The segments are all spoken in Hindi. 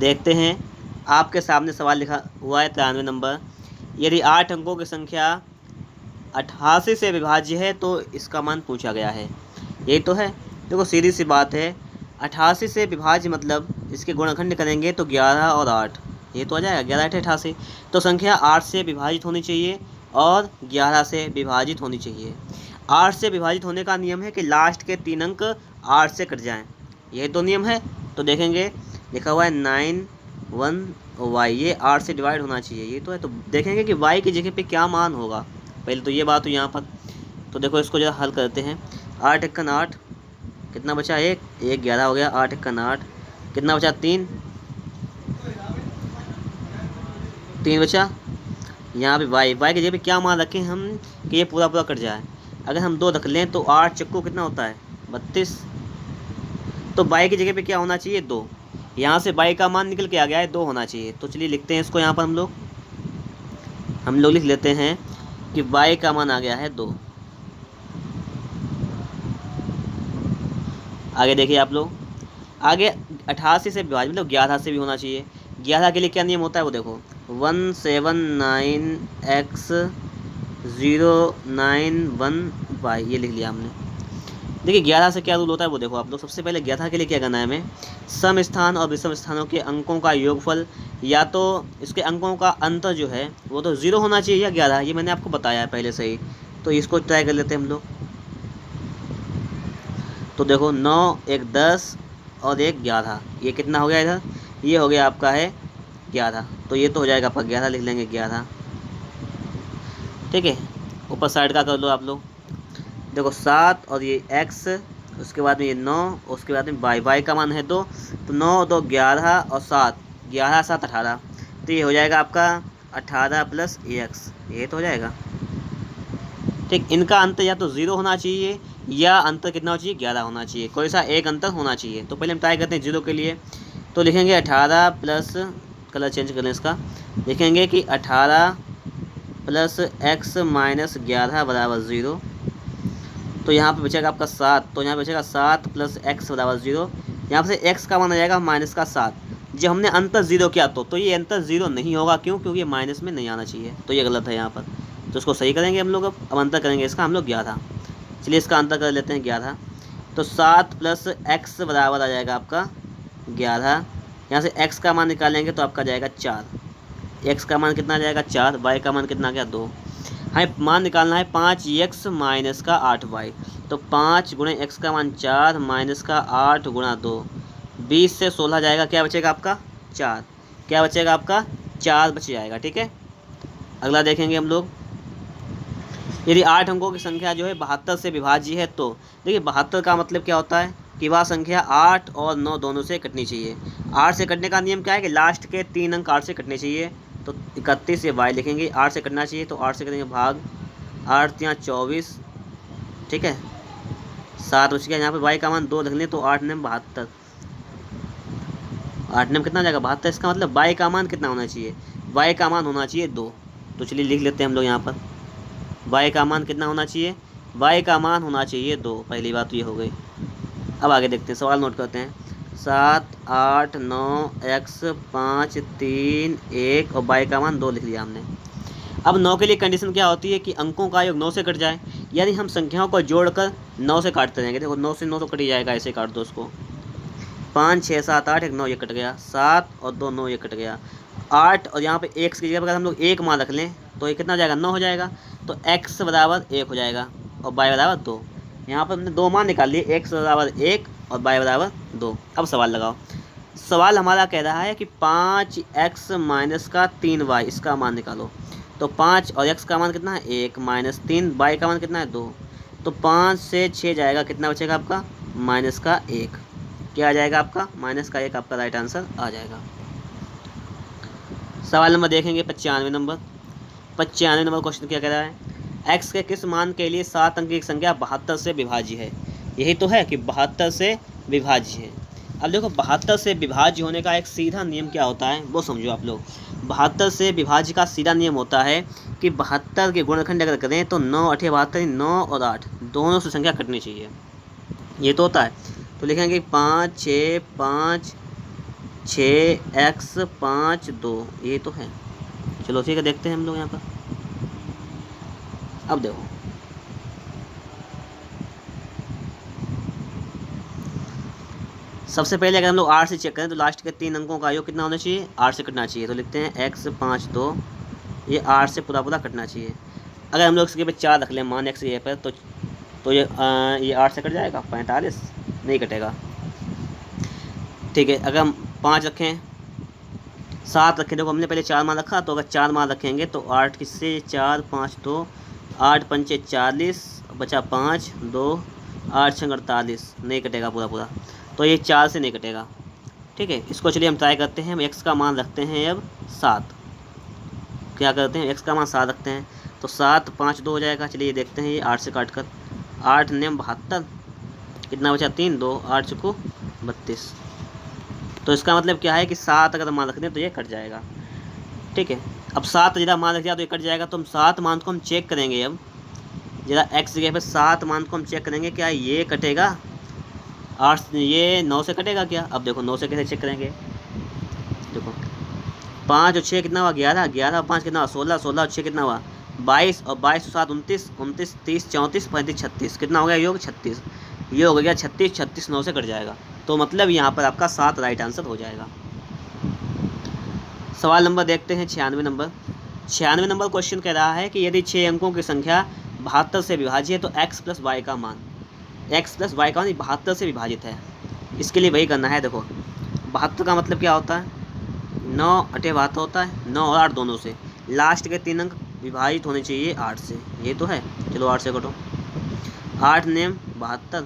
देखते हैं, आपके सामने सवाल लिखा हुआ है 93 नंबर। यदि 8 अंकों की संख्या 88 से विभाज्य है तो इसका मान पूछा गया है। यही तो है। देखो सीधी सी बात है, 88 से विभाज्य मतलब इसके गुणनखंड करेंगे तो 11 और 8, ये तो आ जाएगा 11 8 88। तो संख्या 8 से विभाजित होनी चाहिए और 11 से विभाजित होनी चाहिए। 8 से विभाजित होने का नियम है कि लास्ट के 3 अंक 8 से कट जाएं, यही तो नियम है। तो देखेंगे लिखा हुआ है 91y, ये 8 से डिवाइड होना चाहिए, ये तो है। तो देखेंगे कि y की जगह पे क्या मान होगा, पहले तो ये बात हो यहाँ पर। तो देखो इसको जरा हल करते हैं। 8 1 8, कितना बचा, 1 1 11 हो गया। 8 1 8, कितना बचा, 3 3 बचा। यहाँ पे y की जगह पे क्या मान रखें हम कि ये पूरा पूरा कट जाए। अगर हम 2 रख लें तो 8 चक्कू कितना होता है, 32। तो y की जगह पे क्या होना चाहिए, 2। यहाँ से y का मान निकल के आ गया है 2 होना चाहिए। तो चलिए लिखते हैं इसको यहाँ पर हम लोग लिख लेते हैं कि y का मान आ गया है 2। आगे देखिए आप लोग, आगे 88 से विभाजित मतलब 11 से भी होना चाहिए। 11 के लिए क्या नियम होता है वो देखो, 179x091y, ये लिख लिया हमने। देखिए 11 से क्या रूल होता है वो देखो आप लोग। सबसे पहले 11 के लिए क्या करना है हमें, सम स्थान और विषम स्थानों के अंकों का योगफल, या तो इसके अंकों का अंतर जो है वो तो 0 होना चाहिए या 11, ये मैंने आपको बताया है पहले से ही। तो इसको ट्राई कर लेते हैं हम लोग। तो देखो 9 1 10 और 1 11, ये कितना हो गया इधर, ये हो गया आपका है 11। तो ये तो हो जाएगा आपका 11, लिख लेंगे 11, ठीक है। ऊपर साइड का कर लो आप लोग। देखो 7 और ये x, उसके बाद में ये 9, उसके बाद में y का मान है 2। तो 9 2 11 और 7, 11 7 18। तो ये हो जाएगा आपका 18 प्लस x, ये तो हो जाएगा, ठीक। इनका अंतर या तो 0 होना चाहिए या अंतर कितना होना चाहिए, 11 होना चाहिए, कोई सा एक अंतर होना चाहिए। तो पहले हम ट्राई करते हैं 0 के लिए। तो लिखेंगे 18 प्लस, कलर चेंज कर लें इसका, लिखेंगे कि 18 प्लस x माइनस 11 बराबर 0। तो यहाँ पे बचेगा आपका 7, तो यहाँ पे बचेगा 7 प्लस x बराबर 0। यहाँ से x का मान आ जाएगा माइनस का 7। जब हमने अंतर 0 किया तो ये अंतर 0 नहीं होगा, क्यों, क्योंकि ये माइनस में नहीं आना चाहिए, तो ये गलत है यहाँ पर। तो इसको सही करेंगे हम लोग। अब अंतर करेंगे इसका हम लोग 11। चलिए इसका अंतर कर लेते हैं 11। तो 7 प्लस x बराबर आ जाएगा आपका 11। यहाँ से x का मान निकालेंगे तो आपका जाएगा 4। x का मान कितना आ जाएगा 4, y का मान कितना आ गया 2। हमें मान निकालना है 5x माइनस का 8y। तो 5 गुणे x का मान 4 माइनस का 8 गुणा 2, 20 से 16 जाएगा, क्या बचेगा आपका 4, क्या बचेगा आपका 4 बच जाएगा, ठीक है। अगला देखेंगे हम लोग। यदि 8 अंकों की संख्या जो है 72 से विभाज्य है तो देखिए 72 का मतलब क्या होता है कि वह संख्या 8 और 9 दोनों से कटनी चाहिए। 8 से कटने का नियम क्या है कि लास्ट के 3 अंक 8 से कटने चाहिए। तो 31 ये y लिखेंगे, 8 से कटना चाहिए तो 8 से करेंगे भाग, 8 यहाँ 24, ठीक है। 7 बच गया। यहाँ पे y का मान 2 रख लें तो 8 9 72, 8 9 कितना जाएगा 72। इसका मतलब y का मान कितना होना चाहिए, y का मान होना चाहिए 2। तो चलिए लिख लेते हैं हम लोग यहाँ पर, y का मान कितना होना चाहिए, y का मान होना चाहिए 2। पहली बात तो ये हो गई। अब आगे देखते हैं, सवाल नोट करते हैं। 7 8 9 x 5 3 1 और y का मान 2 लिख लिया हमने। अब 9 के लिए कंडीशन क्या होती है कि अंकों का योग 9 से कट जाए, यानी हम संख्याओं को जोड़कर 9 से काटते रहेंगे। देखो 9 से 9 तो कट ही जाएगा, ऐसे काट दो उसको। 5 6 7 8 1 9, ये कट गया। 7 और 2 9, ये कट गया। 8 और यहाँ पे x की जगह पर अगर हम लोग 1 मान रख लें तो ये कितना हो जाएगा 9 हो जाएगा। तो x बराबर 1 हो जाएगा और y बराबर 2। यहाँ पर हमने 2 मान निकाल लिए, x बराबर 1 और y बराबर 2। अब सवाल लगाओ। सवाल हमारा कह रहा है कि 5x माइनस का 3y, इसका मान निकालो। तो 5 और x का मान कितना है 1 माइनस 3, y का मान कितना है 2। तो 5 से 6 जाएगा, कितना बचेगा आपका माइनस का 1। क्या आ जाएगा आपका माइनस का 1, आपका राइट आंसर आ जाएगा। सवाल नंबर देखेंगे 95 नंबर। 95 नंबर क्वेश्चन क्या कह रहा है, x के किस मान के लिए 7 अंक की संख्या 72 से विभाज्य है। यही तो है कि 72 से विभाज्य है। अब देखो 72 से विभाज्य होने का एक सीधा नियम क्या होता है वो समझो आप लोग। 72 से विभाज्य का सीधा नियम होता है कि 72 के गुणनखंड अगर करें तो 9 8 72, 9 और 8 दोनों से संख्या कटनी चाहिए, ये तो होता है। तो लिखेंगे 5 6 5 6x 5 2, ये तो है। चलो ठीक है, देखते हैं हम लोग यहाँ पर। अब देखो सबसे पहले अगर हम लोग 8 से चेक करें तो लास्ट के 3 अंकों का योग कितना होना चाहिए, 8 से कटना चाहिए। तो लिखते हैं x 5 2, ये 8 से पूरा पूरा कटना चाहिए। अगर हम लोग इसके पे 4 रख लें मान x के पर, तो ये 8 से कट जाएगा, 45 नहीं कटेगा। ठीक है, अगर हम 5 रखें, 7 रखें, देखो हमने पहले 4 मान रखा, तो अगर 4 मान रखेंगे तो 8 किससे 4 5 2, 8 पंचे 40, बचा 5 2, 8 छंग 48, नहीं कटेगा पूरा पूरा, तो ये 4 से नहीं कटेगा। ठीक है, इसको चलिए हम ट्राई करते हैं। हम x का मान रखते हैं अब 7। क्या करते हैं, x का मान 7 रखते हैं, तो 7 5 2 हो जाएगा। चलिए देखते हैं, ये 8 से काट कर 8 नेम 72, कितना बचा 3 2, 8 चुको 32। तो इसका मतलब क्या है कि 7 अगर मान रख दें तो ये कट जाएगा। ठीक है, अब 7 जरा मान रख दिया तो ये कट जाएगा। तो हम 7 मान को हम चेक करेंगे। अब जरा x जगह पे 7 मान को हम चेक करेंगे, क्या ये कटेगा 8, ये 9 से कटेगा क्या। अब देखो 9 से कैसे चेक करेंगे, देखो 5 और 6 कितना हुआ 11, 11 और 5 कितना हुआ 16, 16 और 6 कितना हुआ 22, और 22 और 7 29, 29 30 34 35 36, कितना हो गया योग 36। ये हो गया 36, 36 9 से कट जाएगा। तो मतलब यहाँ पर आपका 7 राइट आंसर हो जाएगा। सवाल नंबर देखते हैं 96 नंबर। 96 नंबर क्वेश्चन कह रहा है कि यदि 6 अंकों की संख्या 72 से विभाज्य है तो x प्लस वाई का मान, x प्लस वाई का मान 72 से विभाजित है। इसके लिए वही करना है। देखो 72 का मतलब क्या होता है, 9 8 72 होता है, 9 और 8 दोनों से लास्ट के 3 अंक विभाजित होने चाहिए 8 से, ये तो है। चलो 8 से कटो, 8 नेम 72,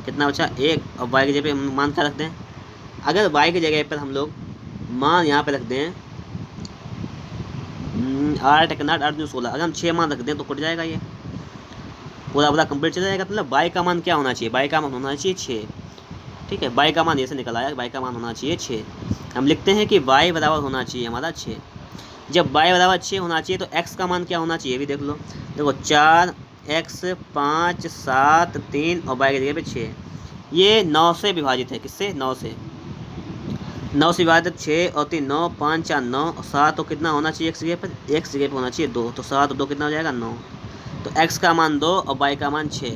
कितना बचा 1, और y की जगह पे हम मान क्या रखते हैं, अगर y की जगह पर हम लोग मान यहाँ पे रख दें 8 1 8 8 2 16, अगर हम 6 मान रख दें तो कट जाएगा, ये पूरा पूरा कंप्लीट चला जाएगा। मतलब y का मान क्या होना चाहिए, y का मान होना चाहिए 6। ठीक है, y का मान ऐसे निकल आया, y का मान होना चाहिए 6। हम लिखते हैं कि y बराबर होना चाहिए हमारा 6। जब y बराबर 6 होना चाहिए तो x का मान क्या होना चाहिए भी देख लो। देखो 4 x 5 7 3 और y की जगह पे 6, ये 9 से विभाजित है। किससे, 9 से। 9 से विभाजित 6 और 3 9, 5 4 9 और 7, तो कितना होना चाहिए x जगह पर, x जगह पर होना चाहिए 2, तो 7 और 2 कितना हो जाएगा 9। तो x का मान 2 और y का मान 6,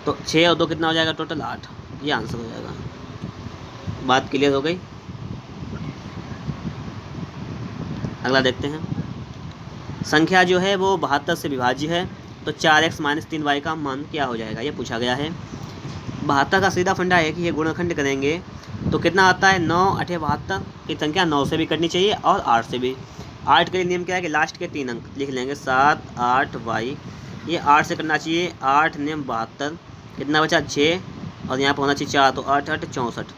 तो 6 और 2 कितना हो जाएगा टोटल 8, ये आंसर हो जाएगा। बात क्लियर हो गई। अगला देखते हैं, संख्या जो है वो 72 से विभाज्य है, तो 4x माइनस 3y का मान क्या हो जाएगा, ये पूछा गया है। 72 का सीधा फंडा है कि ये गुणनखंड करेंगे तो कितना आता है 9 8 72 की संख्या 9 से भी कटनी चाहिए और 8 से भी। 8 के लिए नियम क्या है कि लास्ट के 3 अंक लिख लेंगे 7 8 y, ये 8 से करना चाहिए। 8 नियम 72, कितना बचा 6, और यहाँ पर होना चाहिए 4, तो 8 8 64।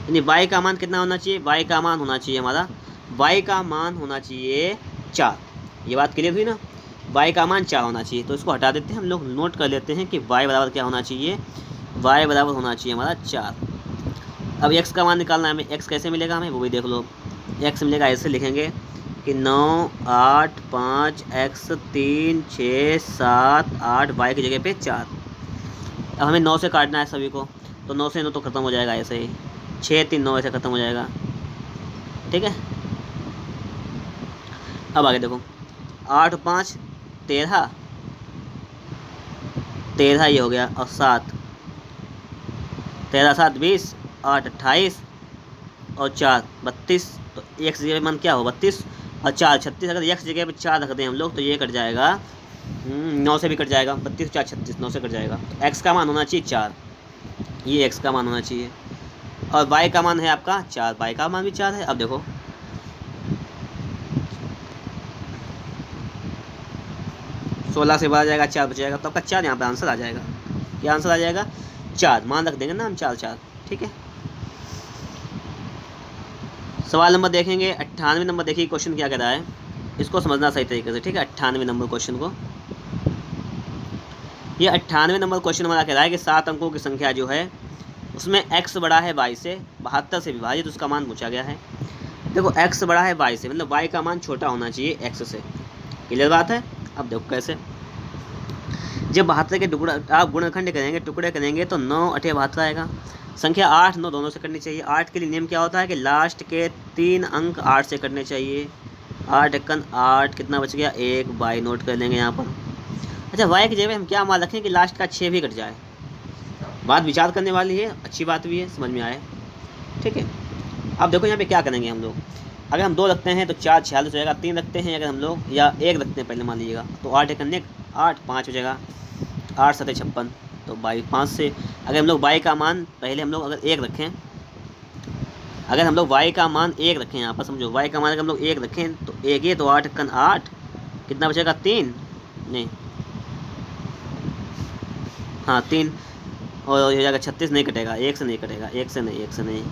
यानी y का मान कितना होना चाहिए, y का मान होना चाहिए हमारा, y का मान होना चाहिए 4। ये बात क्लियर हुई ना, y का मान 4 होना चाहिए। तो इसको हटा देते हैं, हम लोग नोट कर लेते हैं कि y बराबर क्या होना चाहिए, y बराबर होना चाहिए हमारा 4। अब x का मान निकालना है हमें, x कैसे मिलेगा हमें वो भी देख लो। x मिलेगा ऐसे लिखेंगे कि 9 8 5 x 3 6 7 8, y की जगह पे 4। अब हमें 9 से काटना है सभी को, तो 9 से 9 तो ख़त्म हो जाएगा ऐसे ही, 6 3 9 ऐसे ख़त्म हो जाएगा। ठीक है, अब आगे देखो 8 5 13, 13 ये हो गया, और 7 13 7 20, 8 28 और 4 32, तो x जगह पे मान क्या हो 32 और 4 36। अगर x जगह पे 4 रख दें हम लोग तो ये कट जाएगा 9 से भी कट जाएगा, 32 4 36 9 से कट जाएगा। तो x का मान होना चाहिए 4, ये x का मान होना चाहिए, और y का मान है आपका 4, y का मान भी 4 है। अब देखो 16 से बाहर जाएगा 4 बचेगा, तो आपका 4 यहाँ पर आंसर आ जाएगा। क्या आंसर आ जाएगा 4, मान रख देंगे ना हम 4 4। ठीक है, सवाल नंबर देखेंगे 98 नंबर। देखिए क्वेश्चन क्या कह रहा है, इसको समझना सही तरीके से। ठीक है, 98 नंबर क्वेश्चन को, ये 98 नंबर क्वेश्चन हमारा कह रहा है कि 7 अंकों की संख्या जो है उसमें x बड़ा है y से, 72 से विभाजित उसका मान पूछा गया है। देखो x बड़ा है y से, मतलब y का मान छोटा होना चाहिए x से। क्लियर बात है। अब देखो कैसे, जब 72 के टुकड़ा आप गुणनखंड करेंगे, टुकड़े करेंगे तो 9 8 72 आएगा, संख्या 8 9 दोनों से करनी चाहिए। 8 के लिए नियम क्या होता है कि लास्ट के 3 अंक 8 से करने चाहिए। 8 एकन 8, कितना बच गया 1, बाई नोट कर लेंगे यहाँ पर। अच्छा वाई की जगह हम क्या मान रखें कि लास्ट का 6 भी कट जाए। बात विचार करने वाली है, अच्छी बात भी है, समझ में आए, ठीक है। अब देखो यहाँ पे क्या करेंगे हम लोग। अगर हम 2 रखते हैं तो 4 46 हो जाएगा। 3 रखते हैं अगर हम लोग, या 1 रखते हैं पहले मान लीजिएगा, तो 8 एकन 1 8, 5 हो जाएगा। 8 7 56, तो बाई 5 से अगर हम लोग वाई का मान पहले हम लोग अगर 1 रखें, अगर हम लोग वाई का मान 1 रखें, यहाँ पर समझो वाई का मान अगर हम लोग 1 रखें तो 1 है, तो 8 एकन 8, कितना बचेगा 3, नहीं हाँ 3, और हो जाएगा 36, नहीं कटेगा, 1 से नहीं कटेगा, 1 से नहीं, 1 से नहीं।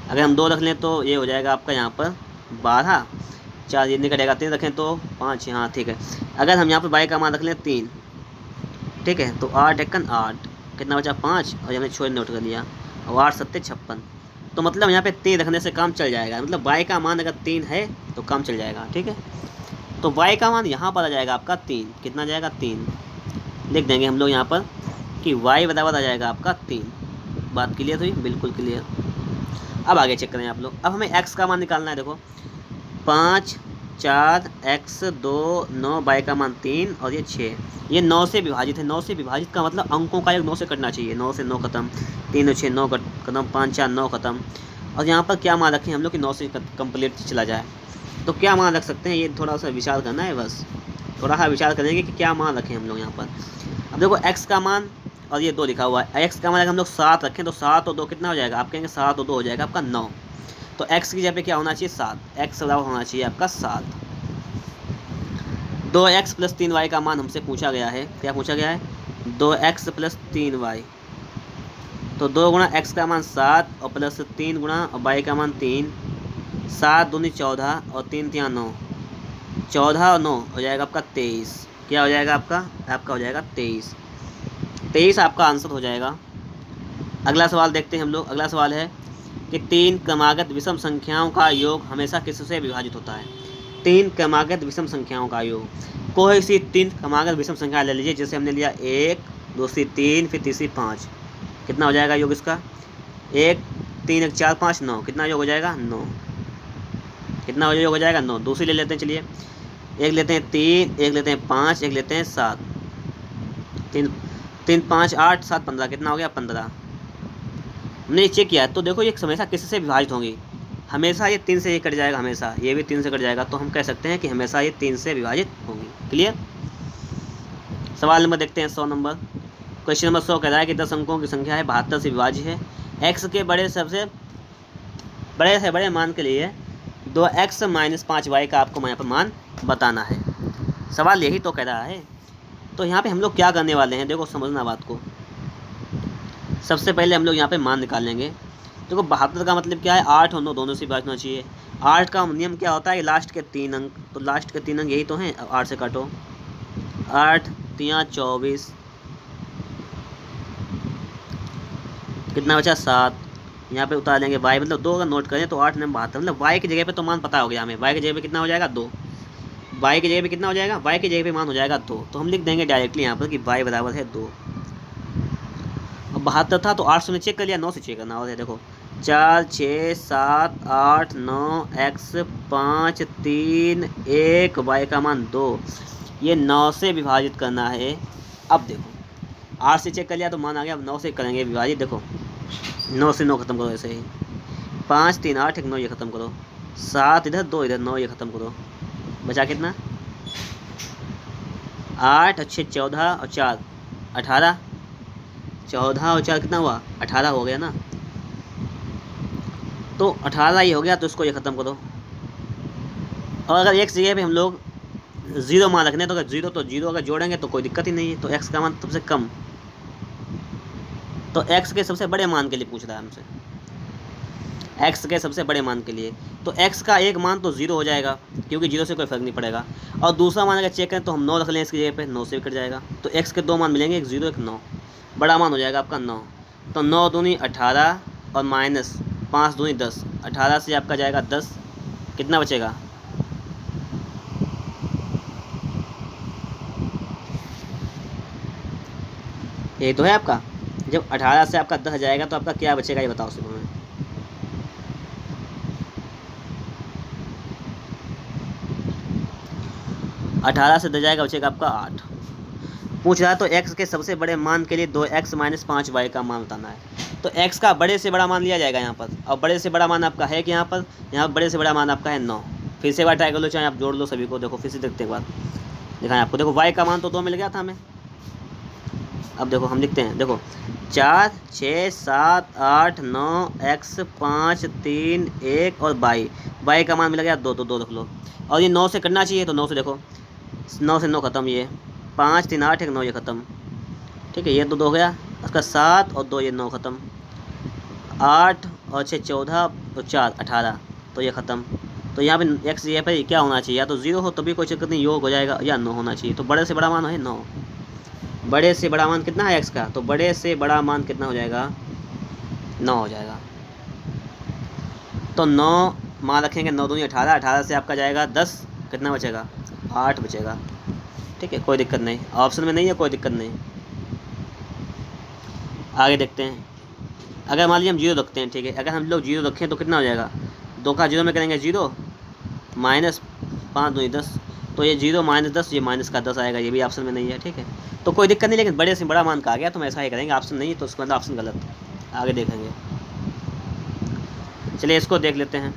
अगर हम 2 रख लें तो ये हो जाएगा आपका यहाँ पर 12, 4 ये नहीं कटेगा। 3 रखें तो 5, हाँ ठीक है। अगर हम यहाँ पर वाई का मान रख लें 3, ठीक है, तो 8 एकन 8, कितना बचा 5, और हमने छोड़ नोट कर लिया, और 8 7 56, तो मतलब यहाँ पे 3 रखने से काम चल जाएगा। मतलब वाई का मान अगर 3 है तो काम चल जाएगा, ठीक है। तो वाई का मान यहाँ पर आ जाएगा आपका 3, कितना जाएगा 3, लिख देंगे हम लोग यहाँ पर कि y बराबर आ जाएगा आपका 3। बात क्लियर हुई, बिल्कुल क्लियर। अब आगे चेक करें आप लोग। अब हमें x का मान निकालना है। देखो 5 4 x 2 9, y का मान 3, और ये 6, ये 9 से विभाजित है। 9 से विभाजित का मतलब अंकों का योग 9 से कटना चाहिए। 9 से 9 खत्म, 3 और 6 9 खत्म, 5 4 9 खत्म। और यहाँ पर क्या मान रखें हम लोग कि 9 से कंप्लीट चला जाए, तो क्या मान रख सकते हैं, ये थोड़ा सा विचार करना है, बस थोड़ा सा विचार करेंगे कि क्या मान रखें हम लोग यहाँ पर। अब देखो x का मान, और ये 2 लिखा हुआ है, x का मान अगर हम लोग 7 रखें तो 7 और 2 कितना हो जाएगा, आप कहेंगे 7 और 2 हो जाएगा आपका 9, तो x की जगह पे क्या होना चाहिए 7, x बराबर होना चाहिए आपका 7। 2x + 3y का मान हमसे पूछा गया है। क्या पूछा गया है, 2x + 3y, तो 2 गुणा x का मान 7, और प्लस 3 गुणा y का मान 3, 7 दूनी 14, और 3 3 9, 14 और 9 हो जाएगा आपका 23। क्या हो जाएगा आपका हो जाएगा 23 आपका आंसर हो जाएगा। अगला सवाल देखते हैं हम लोग। अगला सवाल है कि 3 क्रमागत विषम संख्याओं का योग हमेशा किससे विभाजित होता है। 3 क्रमागत विषम संख्याओं का योग, कोई सी 3 क्रमागत विषम संख्या ले लीजिए। जैसे हमने लिया 1, दूसरी 3, फिर तीसरी 5, कितना हो जाएगा योग इसका, 1 3 1 4 5 9, कितना योग हो जाएगा 9, कितना योग हो जाएगा 9। दूसरी ले लेते हैं, चलिए एक लेते हैं 3, एक लेते हैं 5, एक लेते हैं 7, 3 3 5 8 7 15, कितना हो गया 15। हमने चेक किया है तो देखो ये हमेशा किससे विभाजित होंगी, हमेशा ये 3 से ये कट जाएगा, हमेशा ये भी 3 से कट जाएगा, तो हम कह सकते हैं कि हमेशा ये 3 से विभाजित होंगी। क्लियर। सवाल नंबर देखते हैं 100 नंबर। क्वेश्चन नंबर 100 कह रहा है कि 10 अंकों की संख्या है 72 से विभाज्य है। x के सबसे बड़े मान के लिए 2x - 5y का आपको यहाँ पर मान बताना है। सवाल यही तो कह रहा है। तो यहाँ पे हम लोग क्या करने वाले हैं, देखो समझना बात को। सबसे पहले हम लोग यहाँ पे मान निकालेंगे। देखो 72 का मतलब क्या है, 8 और 9 दोनों से विभाजित होना चाहिए। 8 का नियम क्या होता है, लास्ट के 3 अंक, तो लास्ट के 3 अंक यही तो हैं। 8 से काटो, 8 3 24, कितना बचा 7। यहाँ पे उतार लेंगे y, मतलब 2 अगर नोट करें तो 8 9 72, मतलब y की जगह पे तो मान पता हो गया हमें। y की जगह पे कितना हो जाएगा 2, y की जगह पे कितना हो जाएगा, y की जगह पे मान हो जाएगा 2, तो हम लिख देंगे डायरेक्टली यहाँ पर कि y बराबर है 2। अब 72 था तो 8 से चेक कर लिया, 9 से चेक करना होता है। देखो 4 6 7 8 9, x 5 3 1, y का मान 2, ये 9 से विभाजित करना है। अब देखो 8 से चेक कर लिया तो मान आ गया, अब 9 से करेंगे विभाजित। देखो 9 से 9 खत्म करो, ऐसे ही 5 3 8 1 9, ये खत्म करो, 7 इधर 2 इधर 9, ये खत्म करो, बचा कितना 8 अच्छे 14 और 4 18, 14 और 4 कितना हुआ 18 हो गया ना। तो 18 ही हो गया, तो इसको ये ख़त्म करो। और अगर एक जगह पे हम लोग 0 मान रखने तो अगर 0 अगर जोड़ेंगे तो कोई दिक्कत ही नहीं है। तो x का मान सबसे कम, तो x के सबसे बड़े मान के लिए पूछ रहा है हमसे, x के सबसे बड़े मान के लिए। तो x का एक मान तो 0 हो जाएगा क्योंकि 0 से कोई फ़र्क नहीं पड़ेगा। और दूसरा मान अगर चेक करें तो हम 9 रख लें इसकी जगह पे, 9 से भी कट जाएगा। तो x के 2 मान मिलेंगे, एक 0 एक 9, बड़ा मान हो जाएगा आपका 9। तो 9 दूनी 18 और माइनस 5 दूनी 10, 18 से आपका जाएगा 10, कितना बचेगा यही तो है आपका जब 18 से आपका 10 जाएगा तो आपका क्या बचेगा ये बताओ सुबह में। 18 से 10 जाएगा, बचेगा आपका 8। पूछ रहा है तो x के सबसे बड़े मान के लिए 2x - 5y का मान बताना है। तो x का बड़े से बड़ा मान लिया जाएगा यहाँ पर, और बड़े से बड़ा मान आपका है कि यहाँ बड़े से बड़ा मान आपका है 9। फिर से एक बार ट्राई कर लो, चाहे आप जोड़ लो सभी को। देखो फिर से देखते एक बार दिखाएं आपको। देखो y का मान तो 2 मिल गया था हमें। अब देखो हम लिखते हैं, देखो 4 6 7 8 9 x 5 3 1 और y का मान मिल गया 2, तो 2 रख लो। और ये 9 से कटना चाहिए, तो 9 से देखो 9 से 9 खत्म, ये 5 3 8 1 9 ये ख़त्म। ठीक है, ये तो 2 हो गया। उसका 7 और 2 ये 9 ख़त्म। 8 और 6 14 और 4 18, तो ये ख़त्म। तो यहाँ पे x ये पे क्या होना चाहिए, या तो 0 हो तभी कोई दिक्कत नहीं, योग हो जाएगा, या 9 होना चाहिए। तो बड़े से बड़ा मान है 9। बड़े से बड़ा मान कितना है x का, तो बड़े से बड़ा मान कितना हो जाएगा, 9 हो जाएगा। तो 9 मान रखेंगे, 9 दूनी 18, 18 से आपका जाएगा 10, कितना बचेगा 8 बचेगा। ठीक है, कोई दिक्कत नहीं, ऑप्शन में नहीं है, कोई दिक्कत नहीं। आगे देखते हैं। अगर मान लीजिए हम 0 रखते हैं, ठीक है, अगर हम लोग 0 रखें तो कितना हो जाएगा, 2 का 0 में करेंगे 0 माइनस 5 दूनी 10, तो ये 0 - 10, ये माइनस का 10 आएगा, ये भी ऑप्शन में नहीं है। ठीक है, तो कोई दिक्कत नहीं, लेकिन बड़े से बड़ा मान का आ गया तो हम ऐसा ही करेंगे, ऑप्शन नहीं है तो उसका मतलब ऑप्शन गलत। आगे देखेंगे, चलिए इसको देख लेते हैं।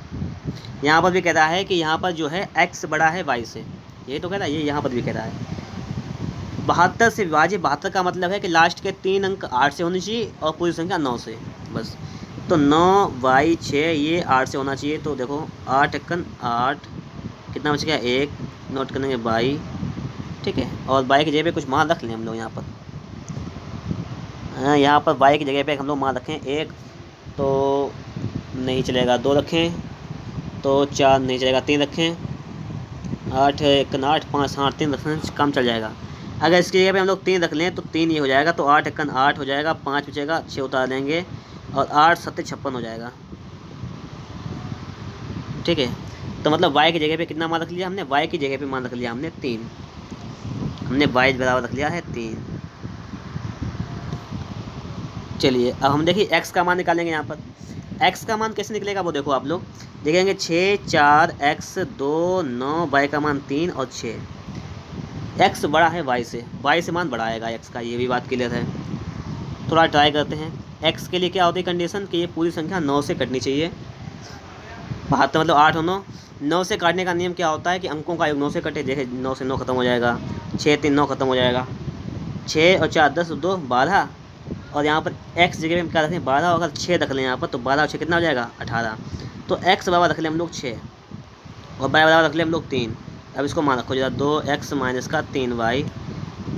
यहाँ पर भी कह रहा है कि यहाँ पर जो है x बड़ा है y से, यही तो कह रहा है, ये यहाँ पर भी कह रहा है 72 से विभाजित। 72 का मतलब है कि लास्ट के 3 अंक 8 से होनी चाहिए और पूरी संख्या 9 से, बस। तो 9y 6 ये 8 से होना चाहिए। तो देखो 8 एकन 8, कितना बच गया 1, नोट करेंगे y। ठीक है, और y की जगह पे कुछ मान रख लें हम लोग यहाँ पर। यहाँ पर y की जगह पे हम लोग मान रखें 1 तो नहीं चलेगा, 2 रखें तो 4 नहीं चलेगा, 3 रखें, 8 एकन 8 5 हाँ 3 रखें, कम चल जाएगा। अगर इसकी जगह पे हम लोग 3 रख लें तो 3 ये हो जाएगा, तो 8 एकन 8 हो जाएगा, 5 बचेगा, 6 उतार देंगे और 8 7 56 हो जाएगा। ठीक है, तो मतलब y की जगह पे कितना मान रख लिया हमने, y की जगह पे मान रख लिया हमने 3, हमने y बराबर रख लिया है 3। चलिए अब हम देखिए x का मान निकालेंगे। यहाँ पर x का मान कैसे निकलेगा वो देखो, आप लोग देखेंगे 6 4 x 2 9, y का मान 3 और 6। x बड़ा है y से मान बड़ा आएगा x का, ये भी बात क्लियर है। थोड़ा ट्राई करते हैं। x के लिए क्या होती है कंडीशन कि ये पूरी संख्या 9 से कटनी चाहिए। 72 मतलब 8 और 9, 9 से काटने का नियम क्या होता है कि अंकों का योग 9 से कटे। देखे 9 से 9 खत्म हो जाएगा, 6 3 9 खत्म हो जाएगा, 6 और 4 10 2 12, और यहाँ पर x जगह में क्या रखें 12, अगर 6 रख लें यहाँ पर तो 12 और 6 कितना हो जाएगा 18। तो x बराबर रख लें हम लोग 6 और y बराबर रख लें हम लोग 3। अब इसको मान रखो जरा, 2x माइनस का 3y,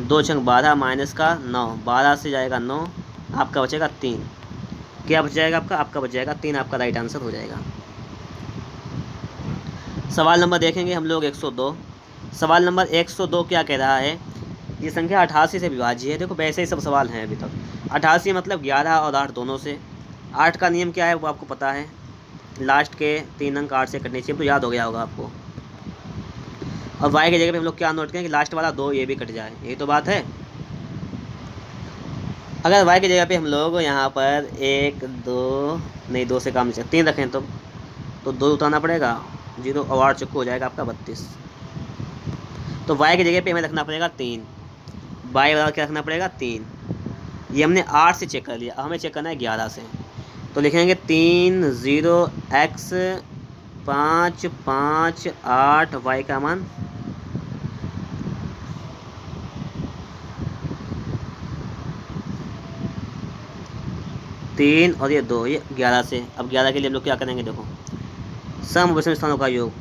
2 छंग 12 माइनस का 9, 12 से जाएगा 9, आपका बचेगा 3। क्या बच जाएगा आपका बच जाएगा 3, आपका राइट आंसर हो जाएगा। सवाल नंबर देखेंगे हम लोग 102। सवाल नंबर 102 क्या कह रहा है, ये संख्या 88 से विभाज्य है। देखो वैसे ही सब सवाल हैं अभी तक। 88 मतलब 11 और 8 दोनों से। 8 का नियम क्या है वो आपको पता है, लास्ट के 3 अंक 8 से कटने चाहिए, तो याद हो गया होगा आपको। और y की जगह पे हम लोग क्या नोट करें कि लास्ट वाला 2 ये भी कट जाए, यही तो बात है। अगर y की जगह पे हम लोग यहाँ पर 1 2 नहीं 2 से काम नहीं, 3 रखें तो 2 उतारना पड़ेगा, 0 और 8 चक्कू हो जाएगा आपका 32। तो y की जगह पे हमें रखना पड़ेगा 3, y बराबर क्या रखना पड़ेगा 3। ये हमने 8 से चेक कर लिया, अब हमें चेक करना है 11 से। तो लिखेंगे 3 0 x 5 5 8, y का मान 3 और ये 2, ये 11 से। अब 11 के लिए हम लोग क्या करेंगे, देखो सम विषम स्थानों का योग,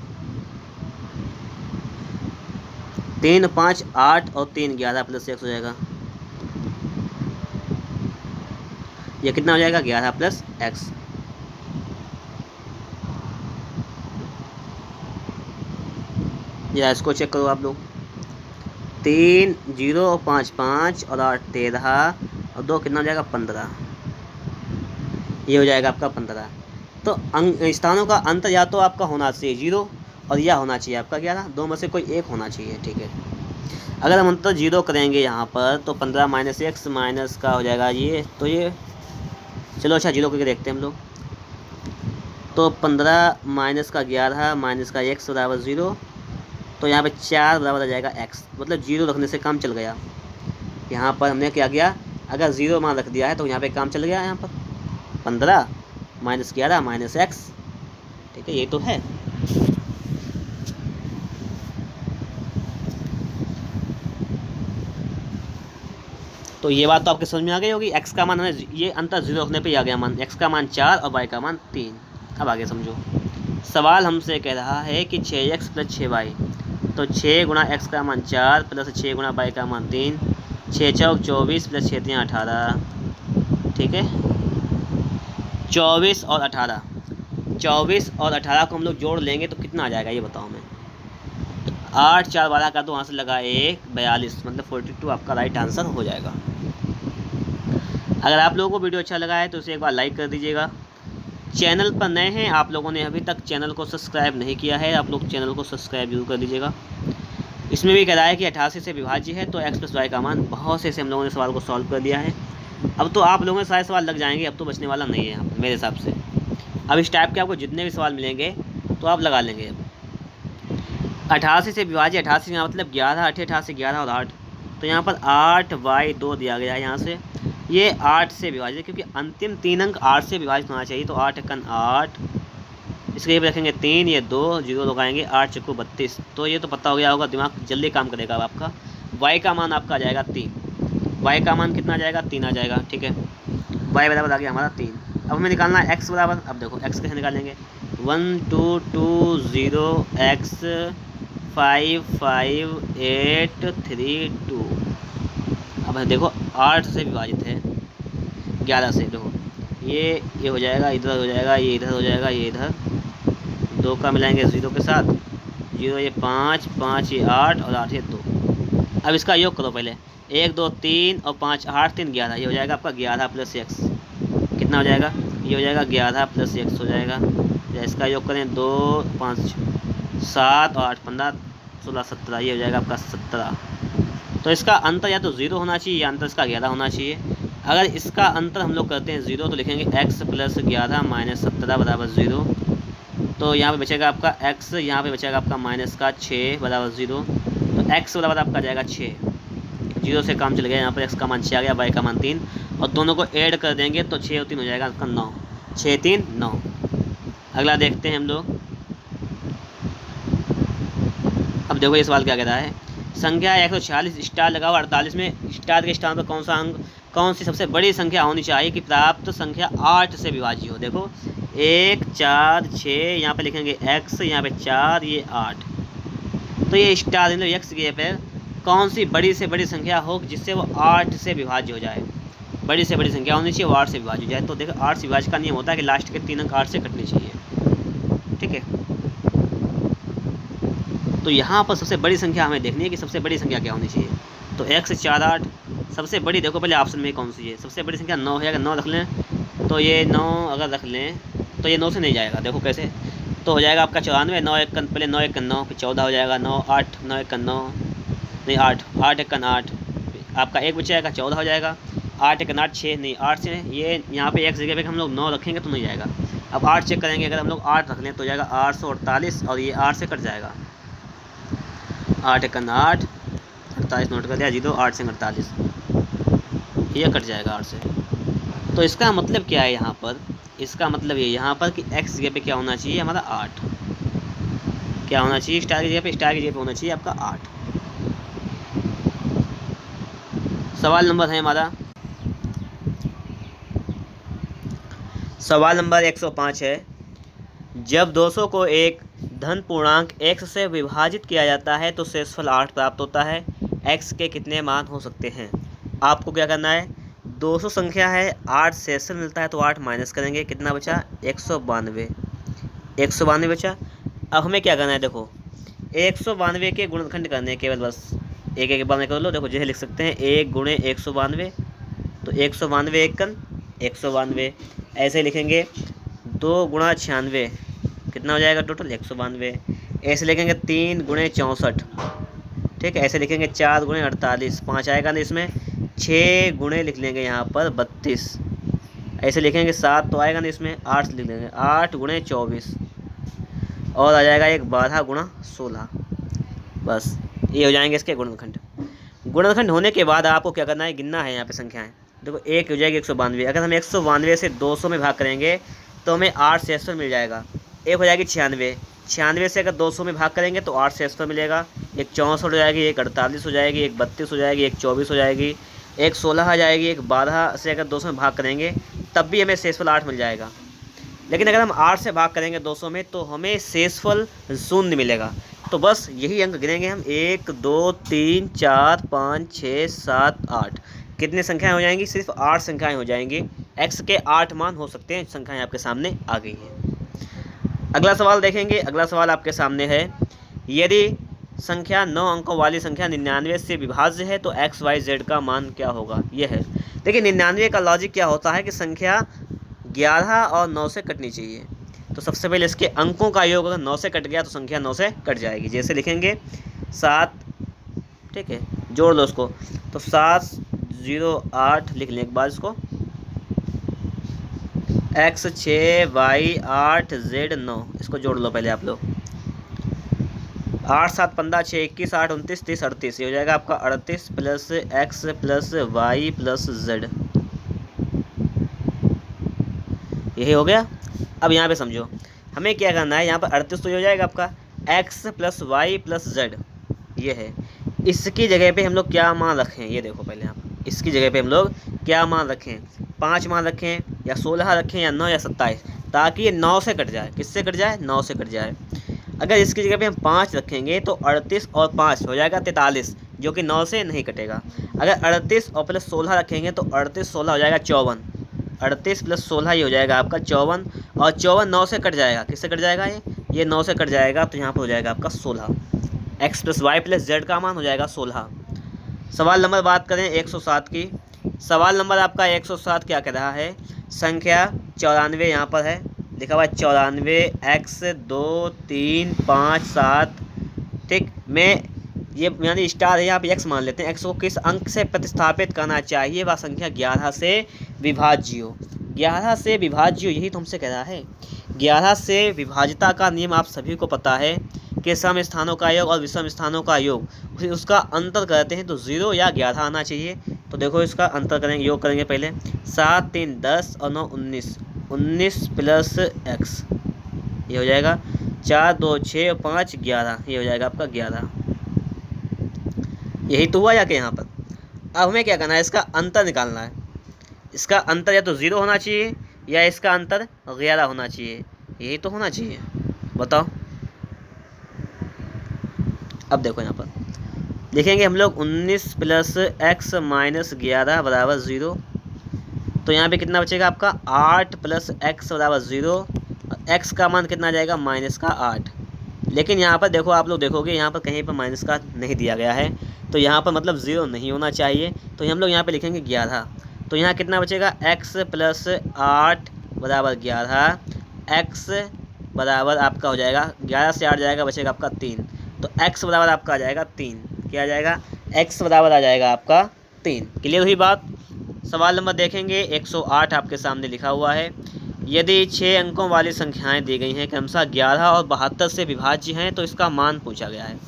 3 5 8 और 3 11 प्लस 1 हो जाएगा। ये कितना हो जाएगा 11 प्लस x। या इसको चेक करो आप लोग, 3 0 और 5 5 और 8 13 और 2 कितना हो जाएगा 15, ये हो जाएगा आपका 15। तो स्थानों का अंतर या तो आपका होना चाहिए 0 और या होना चाहिए आपका 11, दो में से कोई एक होना चाहिए। ठीक है, अगर हम अंतर जीरो करेंगे यहाँ पर तो 15 माइनस एक्स माइनस का हो जाएगा ये, तो ये चलो अच्छा जीरो करके देखते हैं हम लोग। तो 15 माइनस का 11 माइनस का एक्स बराबर ज़ीरो, तो यहाँ पे 4 बराबर आ जाएगा एक्स, मतलब जीरो रखने से काम चल गया। यहाँ पर हमने क्या किया, अगर ज़ीरो मान रख दिया है तो यहाँ पे काम चल गया। यहाँ पर 15 माइनस 11 माइनस एक्स, ठीक है, ये तो है। तो ये बात तो आपके समझ में आ गई होगी। एक्स का मान हमें ये अंतर जीरो रखने पे आ गया मान, एक्स का मान 4 और वाई का मान 3। अब आगे समझो, सवाल हमसे कह रहा है कि 6x प्लस 6y, तो 6 गुणा एक्स का मान 4 प्लस 6 गुणा वाई का मान 3, 6 चौक 24 प्लस 6 3 18, ठीक है। 24 और 18, 24 और 18 को हम लोग जोड़ लेंगे तो कितना आ जाएगा ये बताओ हमें। 8 4 12 का तो वहाँ से लगा 1 42, मतलब 42 आपका राइट आंसर हो जाएगा। अगर आप लोगों को वीडियो अच्छा लगा है तो उसे एक बार लाइक कर दीजिएगा। चैनल पर नए हैं, आप लोगों ने अभी तक चैनल को सब्सक्राइब नहीं किया है, आप लोग चैनल को सब्सक्राइब जरूर कर दीजिएगा। इसमें भी कह रहा है कि 88 से विभाज्य है, तो एक्स प्लस वाई का मान बहुत से हम लोगों ने सवाल को सॉल्व कर दिया है। अब तो आप लोगों के सारे सवाल लग जाएंगे, अब तो बचने वाला नहीं है यहाँ पर मेरे हिसाब से। अब इस टाइप के आपको जितने भी सवाल मिलेंगे तो आप लगा लेंगे। अब 88 से विभाज्य, 88 यहाँ मतलब 11, 88 11 और 8, तो यहाँ पर 8y2 दिया गया है यहाँ से, ये 8 से विभाजित, क्योंकि अंतिम 3 अंक 8 से विभाजित होना चाहिए, तो 8 एकन 8, इसके लिए रखेंगे 3, ये 2 जीरो लगाएंगे, 8 चक्कू 32, तो ये तो पता हो गया होगा, दिमाग जल्दी काम करेगा आपका। y का मान आपका आ जाएगा 3, y का मान कितना आ जाएगा 3 आ जाएगा, ठीक है। y बराबर आ गया हमारा 3। अब हमें निकालना है x बराबर, अब देखो x कैसे निकालेंगे, 1 2 2 0 x 5 5 8 3 2। अब देखो 8 से विभाजित है 11 से, देखो ये हो जाएगा, इधर हो जाएगा, ये इधर हो जाएगा, ये इधर 2 का मिलाएंगे 0 के साथ, 0 ये 5 5 ये 8 और 8 ये 2। अब इसका योग करो पहले, 1 2 3 और 5 8 3 11, ये हो जाएगा आपका 11 प्लस एक्स, कितना हो जाएगा, ये हो जाएगा 11 प्लस एक्स हो जाएगा। इसका योग करें 2 5 7 और 8 15 16 17, ये हो जाएगा आपका 17। तो इसका अंतर या तो 0 होना चाहिए या अंतर इसका 11 होना चाहिए। अगर इसका अंतर हम लोग करते हैं 0 तो लिखेंगे x प्लस 11 माइनस 17 बराबर 0, तो यहाँ पे बचेगा आपका x, यहाँ पे बचेगा आपका माइनस का 6 बराबर 0, तो x बराबर आपका जाएगा 6, 0 से काम चल गया, यहाँ पर x का मान 6 आ गया, y का मान 3, और दोनों को ऐड कर देंगे तो 6 और 3 हो जाएगा आपका 9, 6 3 9। अगला देखते हैं हम लोग। अब देखो ये सवाल क्या कह रहा है, संख्या 146 स्टार लगाओ 48 में स्टार के स्थान पर कौन सा अंक, कौन सी सबसे बड़ी संख्या होनी चाहिए कि प्राप्त संख्या 8 से विभाज्य हो। देखो 1 4 6, यहाँ पे लिखेंगे x, यहाँ पे 4, ये 8, तो ये स्टार मतलब x के पे कौन सी बड़ी से बड़ी संख्या हो जिससे वो 8 से विभाज्य हो जाए, बड़ी से बड़ी संख्या होनी चाहिए वो 8 से विभाज्य हो जाए। तो देखो 8 से विभाज्य का नियम होता है कि लास्ट के 3 अंक 8 से कटने चाहिए, ठीक है। तो यहाँ पर सबसे बड़ी संख्या हमें देखनी है कि सबसे बड़ी संख्या क्या होनी चाहिए, तो x 4 8 सबसे बड़ी, देखो पहले ऑप्शन में कौन सी है सबसे बड़ी संख्या, 9 है, अगर 9 रख लें तो ये 9 अगर रख लें तो ये 9 से नहीं जाएगा, देखो कैसे, तो हो जाएगा आपका 94, 9 1 पहले 9 1 9 फिर 14 हो जाएगा, 9 8 9 1 9 नहीं 8 8 1 8, आपका एक बच जाएगा 14 हो जाएगा, 8 1 8 6 नहीं 8 से, ये यहाँ पे एक जगह पे हम लोग 9 रखेंगे तो नहीं जाएगा। अब 8 चेक करेंगे, अगर हम लोग 8 रख लें तो जाएगा 848 और ये 8 से कट जाएगा, 8 1 8 48 नोट कर दिया, 0 8 से 48, ये कट जाएगा 8 से। तो इसका मतलब क्या है यहाँ पर, इसका मतलब ये यहाँ पर कि x जगह पे क्या होना चाहिए हमारा 8, क्या होना चाहिए स्टार की जगह पे, स्टार की जगह पे होना चाहिए आपका 8। सवाल नंबर है हमारा, सवाल नंबर 105 है, जब 200 को एक धन पूर्णांक x से विभाजित किया जाता है तो शेषफल 8 प्राप्त होता है, x के कितने मान हो सकते हैं। आपको क्या करना है, 200 संख्या है, 8 शेषफल मिलता है तो 8 माइनस करेंगे, कितना बचा 192, 192 बचा। अब हमें क्या करना है, देखो 192 के गुणनखंड करने हैं केवल, बस एक एक बार में कर लो। देखो जैसे लिख सकते हैं 1 गुणे 192, तो 192 एकन 192, ऐसे लिखेंगे 2 गुणा 96, कितना हो जाएगा टोटल 192, ऐसे लिखेंगे 3 गुणे 64, ठीक है, ऐसे लिखेंगे 4 गुणे 48, 5 आएगा ना इसमें, 6 गुणे लिख लेंगे यहाँ पर 32, ऐसे लिखेंगे 7 तो आएगा ना इसमें, 8 लिख लेंगे, 8 गुणे 24 और आ जाएगा एक 12 गुणा 16। बस ये हो जाएंगे इसके गुणनखंड। गुणनखंड होने के बाद आपको क्या करना है, गिनना है यहाँ पे संख्याएं। देखो एक हो जाएगी 192, अगर हम 192 से 200 में भाग करेंगे तो हमें 8 से 100 मिल जाएगा। एक हो जाएगी 96, 96 से अगर 200 में भाग करेंगे तो 8 से 100 मिलेगा। एक 64 हो जाएगी, एक 48 हो जाएगी, एक 32 हो जाएगी, एक 24 हो जाएगी, एक 16 आ जाएगी, एक 12 से अगर 200 में भाग करेंगे तब भी हमें शेषफल 8 मिल जाएगा। लेकिन अगर हम 8 से भाग करेंगे 200 में तो हमें शेषफल 0 मिलेगा। तो बस यही अंक गिनेंगे हम, 1 2 3 4 5 6 7 8, कितनी संख्याएं हो जाएंगी, सिर्फ 8 संख्याएं हो जाएंगी। x के 8 मान हो सकते हैं, संख्याएं आपके सामने आ गई हैं। अगला सवाल देखेंगे। अगला सवाल आपके सामने है, यदि संख्या 9 अंकों वाली संख्या 99 से विभाज्य है तो x y z का मान क्या होगा। यह है, देखिए 99 का लॉजिक क्या होता है कि संख्या 11 और 9 से कटनी चाहिए। तो सबसे पहले इसके अंकों का योग अगर 9 से कट गया तो संख्या 9 से कट जाएगी। जैसे लिखेंगे 7, ठीक है, जोड़ लो उसको, तो 7 0 8 लिख लें एक बार इसको, x 6 y 8 z 9, इसको जोड़ लो पहले आप लोग। 8 7 15 6 21 8 29 30 38, ये हो जाएगा आपका 38 plus x plus y plus z, यही हो गया। अब यहाँ पे समझो हमें क्या करना है, यहाँ पर 38 तो हो जाएगा आपका x plus y plus z, ये है। इसकी जगह पे हम लोग क्या मान रखें, ये देखो पहले आप, इसकी जगह पे हम लोग क्या मान रखें, 5 मान रखें या 16 रखें या 9 या 27, ताकि ये 9 से कट जाए। किससे कट जाए, 9 से कट जाए। अगर इसकी जगह पे हम 5 रखेंगे तो 38 और 5 हो जाएगा 43, जो कि 9 से नहीं कटेगा। अगर 38 और प्लस 16 रखेंगे तो 38 16 हो जाएगा 54, 38 प्लस 16 ये हो जाएगा आपका 54, और 54 9 से कट जाएगा। किससे कट जाएगा, ये 9 से कट जाएगा, तो यहाँ पर हो जाएगा आपका 16। x plus y plus z का मान हो जाएगा 16। सवाल नंबर बात करें 107 की। सवाल नंबर आपका 107 क्या कह रहा है, संख्या 94 यहाँ पर है लिखा हुआ है 94 x 2 3 5 7, ठीक, मैं ये यानी स्टार है यहाँ पे x मान लेते हैं। x को किस अंक से प्रतिस्थापित करना चाहिए, वह संख्या 11 से विभाज्य हो। 11 से विभाज्य हो, यही तो हमसे कह रहा है। 11 से विभाज्यता का नियम आप सभी को पता है कि सम स्थानों का योग और विषम स्थानों का योग, फिर उसका अंतर करते हैं तो 0 या 11 आना चाहिए। तो देखो इसका अंतर करेंगे, योग करेंगे पहले, 7 3 10 और 9 19, 19 प्लस x, ये हो जाएगा 4 2 6 और 5 11, ये हो जाएगा आपका 11। यही तो हुआ या कि यहाँ पर। अब हमें क्या करना है, इसका अंतर निकालना है। इसका अंतर या तो 0 होना चाहिए या इसका अंतर 11 होना चाहिए, यही तो होना चाहिए, बताओ। अब देखो यहाँ पर लिखेंगे हम लोग 19 प्लस x माइनस 11 बराबर 0, तो यहाँ पे कितना बचेगा आपका 8 प्लस x बराबर 0, x का मान कितना आ जाएगा माइनस का 8। लेकिन यहाँ पर देखो, आप लोग देखोगे यहाँ पर कहीं पर माइनस का नहीं दिया गया है, तो यहाँ पर मतलब 0 नहीं होना चाहिए, तो हम लोग यहाँ पे लिखेंगे 11। तो यहाँ कितना बचेगा, x प्लस 8 बराबर 11, x बराबर आपका हो जाएगा 11 से 8 जाएगा, बचेगा आपका 3, तो x बराबर आपका आ जाएगा 3। क्या आ जाएगा, x बराबर आ जाएगा आपका 3। क्लियर हुई बात। सवाल नंबर देखेंगे 108 आपके सामने लिखा हुआ है, यदि 6 अंकों वाली संख्याएं दी गई हैं क्रमशः 11 और 72 से विभाज्य हैं तो इसका मान पूछा गया है।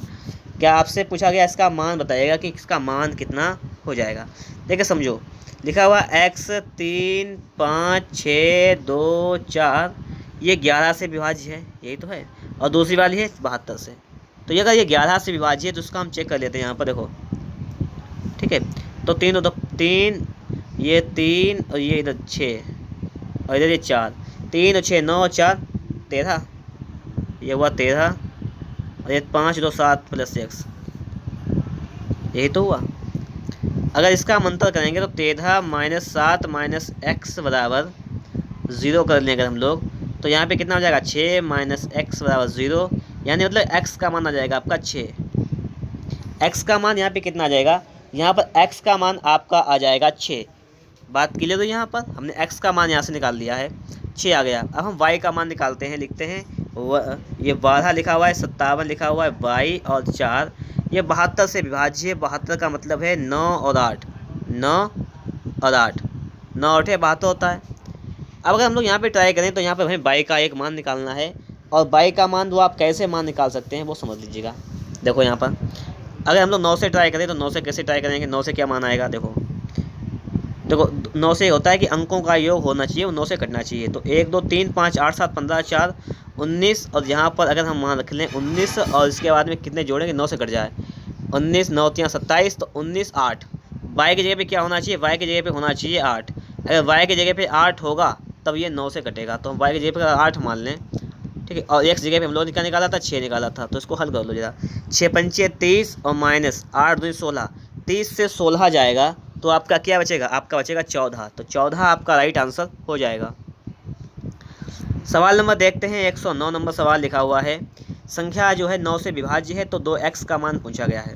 क्या आपसे पूछा गया, इसका मान बताइएगा कि इसका मान कितना हो जाएगा। देखिए समझो, लिखा हुआ x 3 5 6 2 4, ये 11 से विभाज्य है, यही तो है, और दूसरी वाली है 72 से। तो ये अगर ये 11 से विभाज्य है तो उसका हम चेक कर लेते हैं यहाँ पर, देखो ठीक है। तो 3 तो 3, ये 3 और ये इधर 6 और इधर ये 4, 3 और 6 9 4 13, ये हुआ 13, और ये 5 2 7 प्लस x, यही तो हुआ। अगर इसका हम अंतर करेंगे तो 13 माइनस 7 माइनस x बराबर 0 कर लेंगे हम लोग, तो यहाँ पे कितना हो जाएगा 6 माइनस x बराबर 0, यानी मतलब x का मान आ जाएगा आपका 6। x का मान यहाँ पे कितना आ जाएगा, यहाँ पर x का मान आपका आ जाएगा 6। बात क्लियर हुई। यहाँ पर हमने x का मान यहाँ से निकाल लिया है, 6 आ गया। अब हम y का मान निकालते हैं, लिखते हैं ये 12 लिखा हुआ है, 57 लिखा हुआ है, y और 4, ये 72 से विभाज्य है। 72 का मतलब है 9 और 8, 9 और 8, 9 8 72 होता है। अब अगर हम लोग यहाँ पे ट्राई करें तो यहाँ पे हमें बाई का एक मान निकालना है, और बाई का मान वो आप कैसे मान निकाल सकते हैं वो समझ लीजिएगा। देखो यहाँ पर अगर हम लोग 9 से ट्राई करें तो 9 से कैसे ट्राई करेंगे, 9 से क्या मान आएगा। देखो देखो 9 से होता है कि अंकों का योग होना चाहिए, वो 9 से कटना चाहिए। तो 1 2 3 5 8 7 15 4 19, और यहाँ पर अगर हम मान रख लें 19 और इसके बाद में कितने जोड़ेंगे, 9 से कट जाए, 19 9 3 27, तो 19 8। वाई की जगह पे क्या होना चाहिए, वाई की जगह पे होना चाहिए 8। अगर वाई की जगह पे 8 होगा तब ये 9 से कटेगा, तो हम वाई की जगह पे 8 मान लें, ठीक है। और एक्स जगह पे हम लोग क्या निकाला था, 6 निकाला था, तो इसको हल कर लो जरा। 6 पंचे 30 और माइनस 8 2 16, 30 से 16 जाएगा तो आपका क्या बचेगा, आपका बचेगा 14। तो 14 आपका राइट आंसर हो जाएगा। सवाल नंबर देखते हैं, 109 नंबर सवाल लिखा हुआ है। संख्या जो है 9 से विभाज्य है तो 2x का मान पूछा गया है।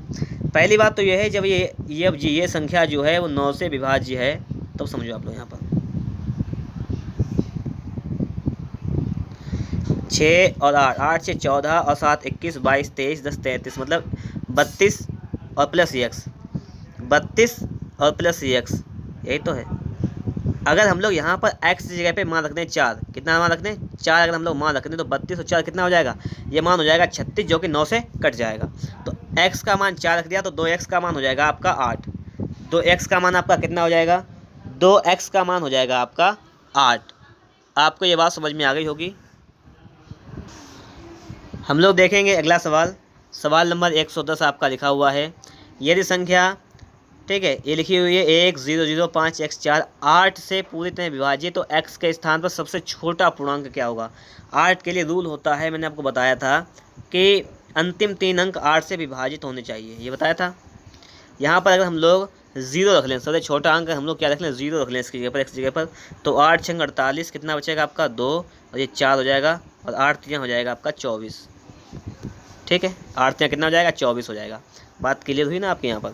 पहली बात तो यह है जब ये संख्या जो है वो 9 से विभाज्य है, तो समझो आप लोग यहाँ पर 6 और 8, 8 से 14 और 7 21 22 23 10 33, मतलब 32 और प्लस एक्स, 32 और प्लस एक्स, यही तो है। अगर हम लोग यहाँ पर x की जगह पे मान रख दें 4, कितना मान रख दें 4, अगर हम लोग मान रख दें तो 32 और 4 कितना हो जाएगा, ये मान हो जाएगा 36, जो कि 9 से कट जाएगा। तो x का मान 4 रख दिया तो 2x का मान हो जाएगा आपका 8। 2x का मान आपका कितना हो जाएगा, 2x का मान हो जाएगा आपका 8। आपको ये बात समझ में आ गई होगी। हम लोग देखेंगे अगला सवाल। सवाल नंबर 110 आपका लिखा हुआ है। यदि संख्या, ठीक है, ये लिखी हुई है 1 0 0 5 x 4 8 से पूरी तरह विभाजित, तो x के स्थान पर सबसे छोटा पूर्णांक क्या होगा। 8 के लिए रूल होता है, मैंने आपको बताया था कि अंतिम 3 अंक 8 से विभाजित होने चाहिए, ये बताया था। यहाँ पर अगर हम लोग 0 रख लें, सबसे छोटा अंक हम लोग क्या रख लें, 0 रख लें इसकी जगह पर, x जगह पर, तो 8 6 48, कितना बचेगा आपका 2, और ये 4 हो जाएगा, और 8 3 हो जाएगा आपका 24, ठीक है। 8 3 कितना हो जाएगा, 24 हो जाएगा। बात क्लियर हुई ना आपके यहाँ पर,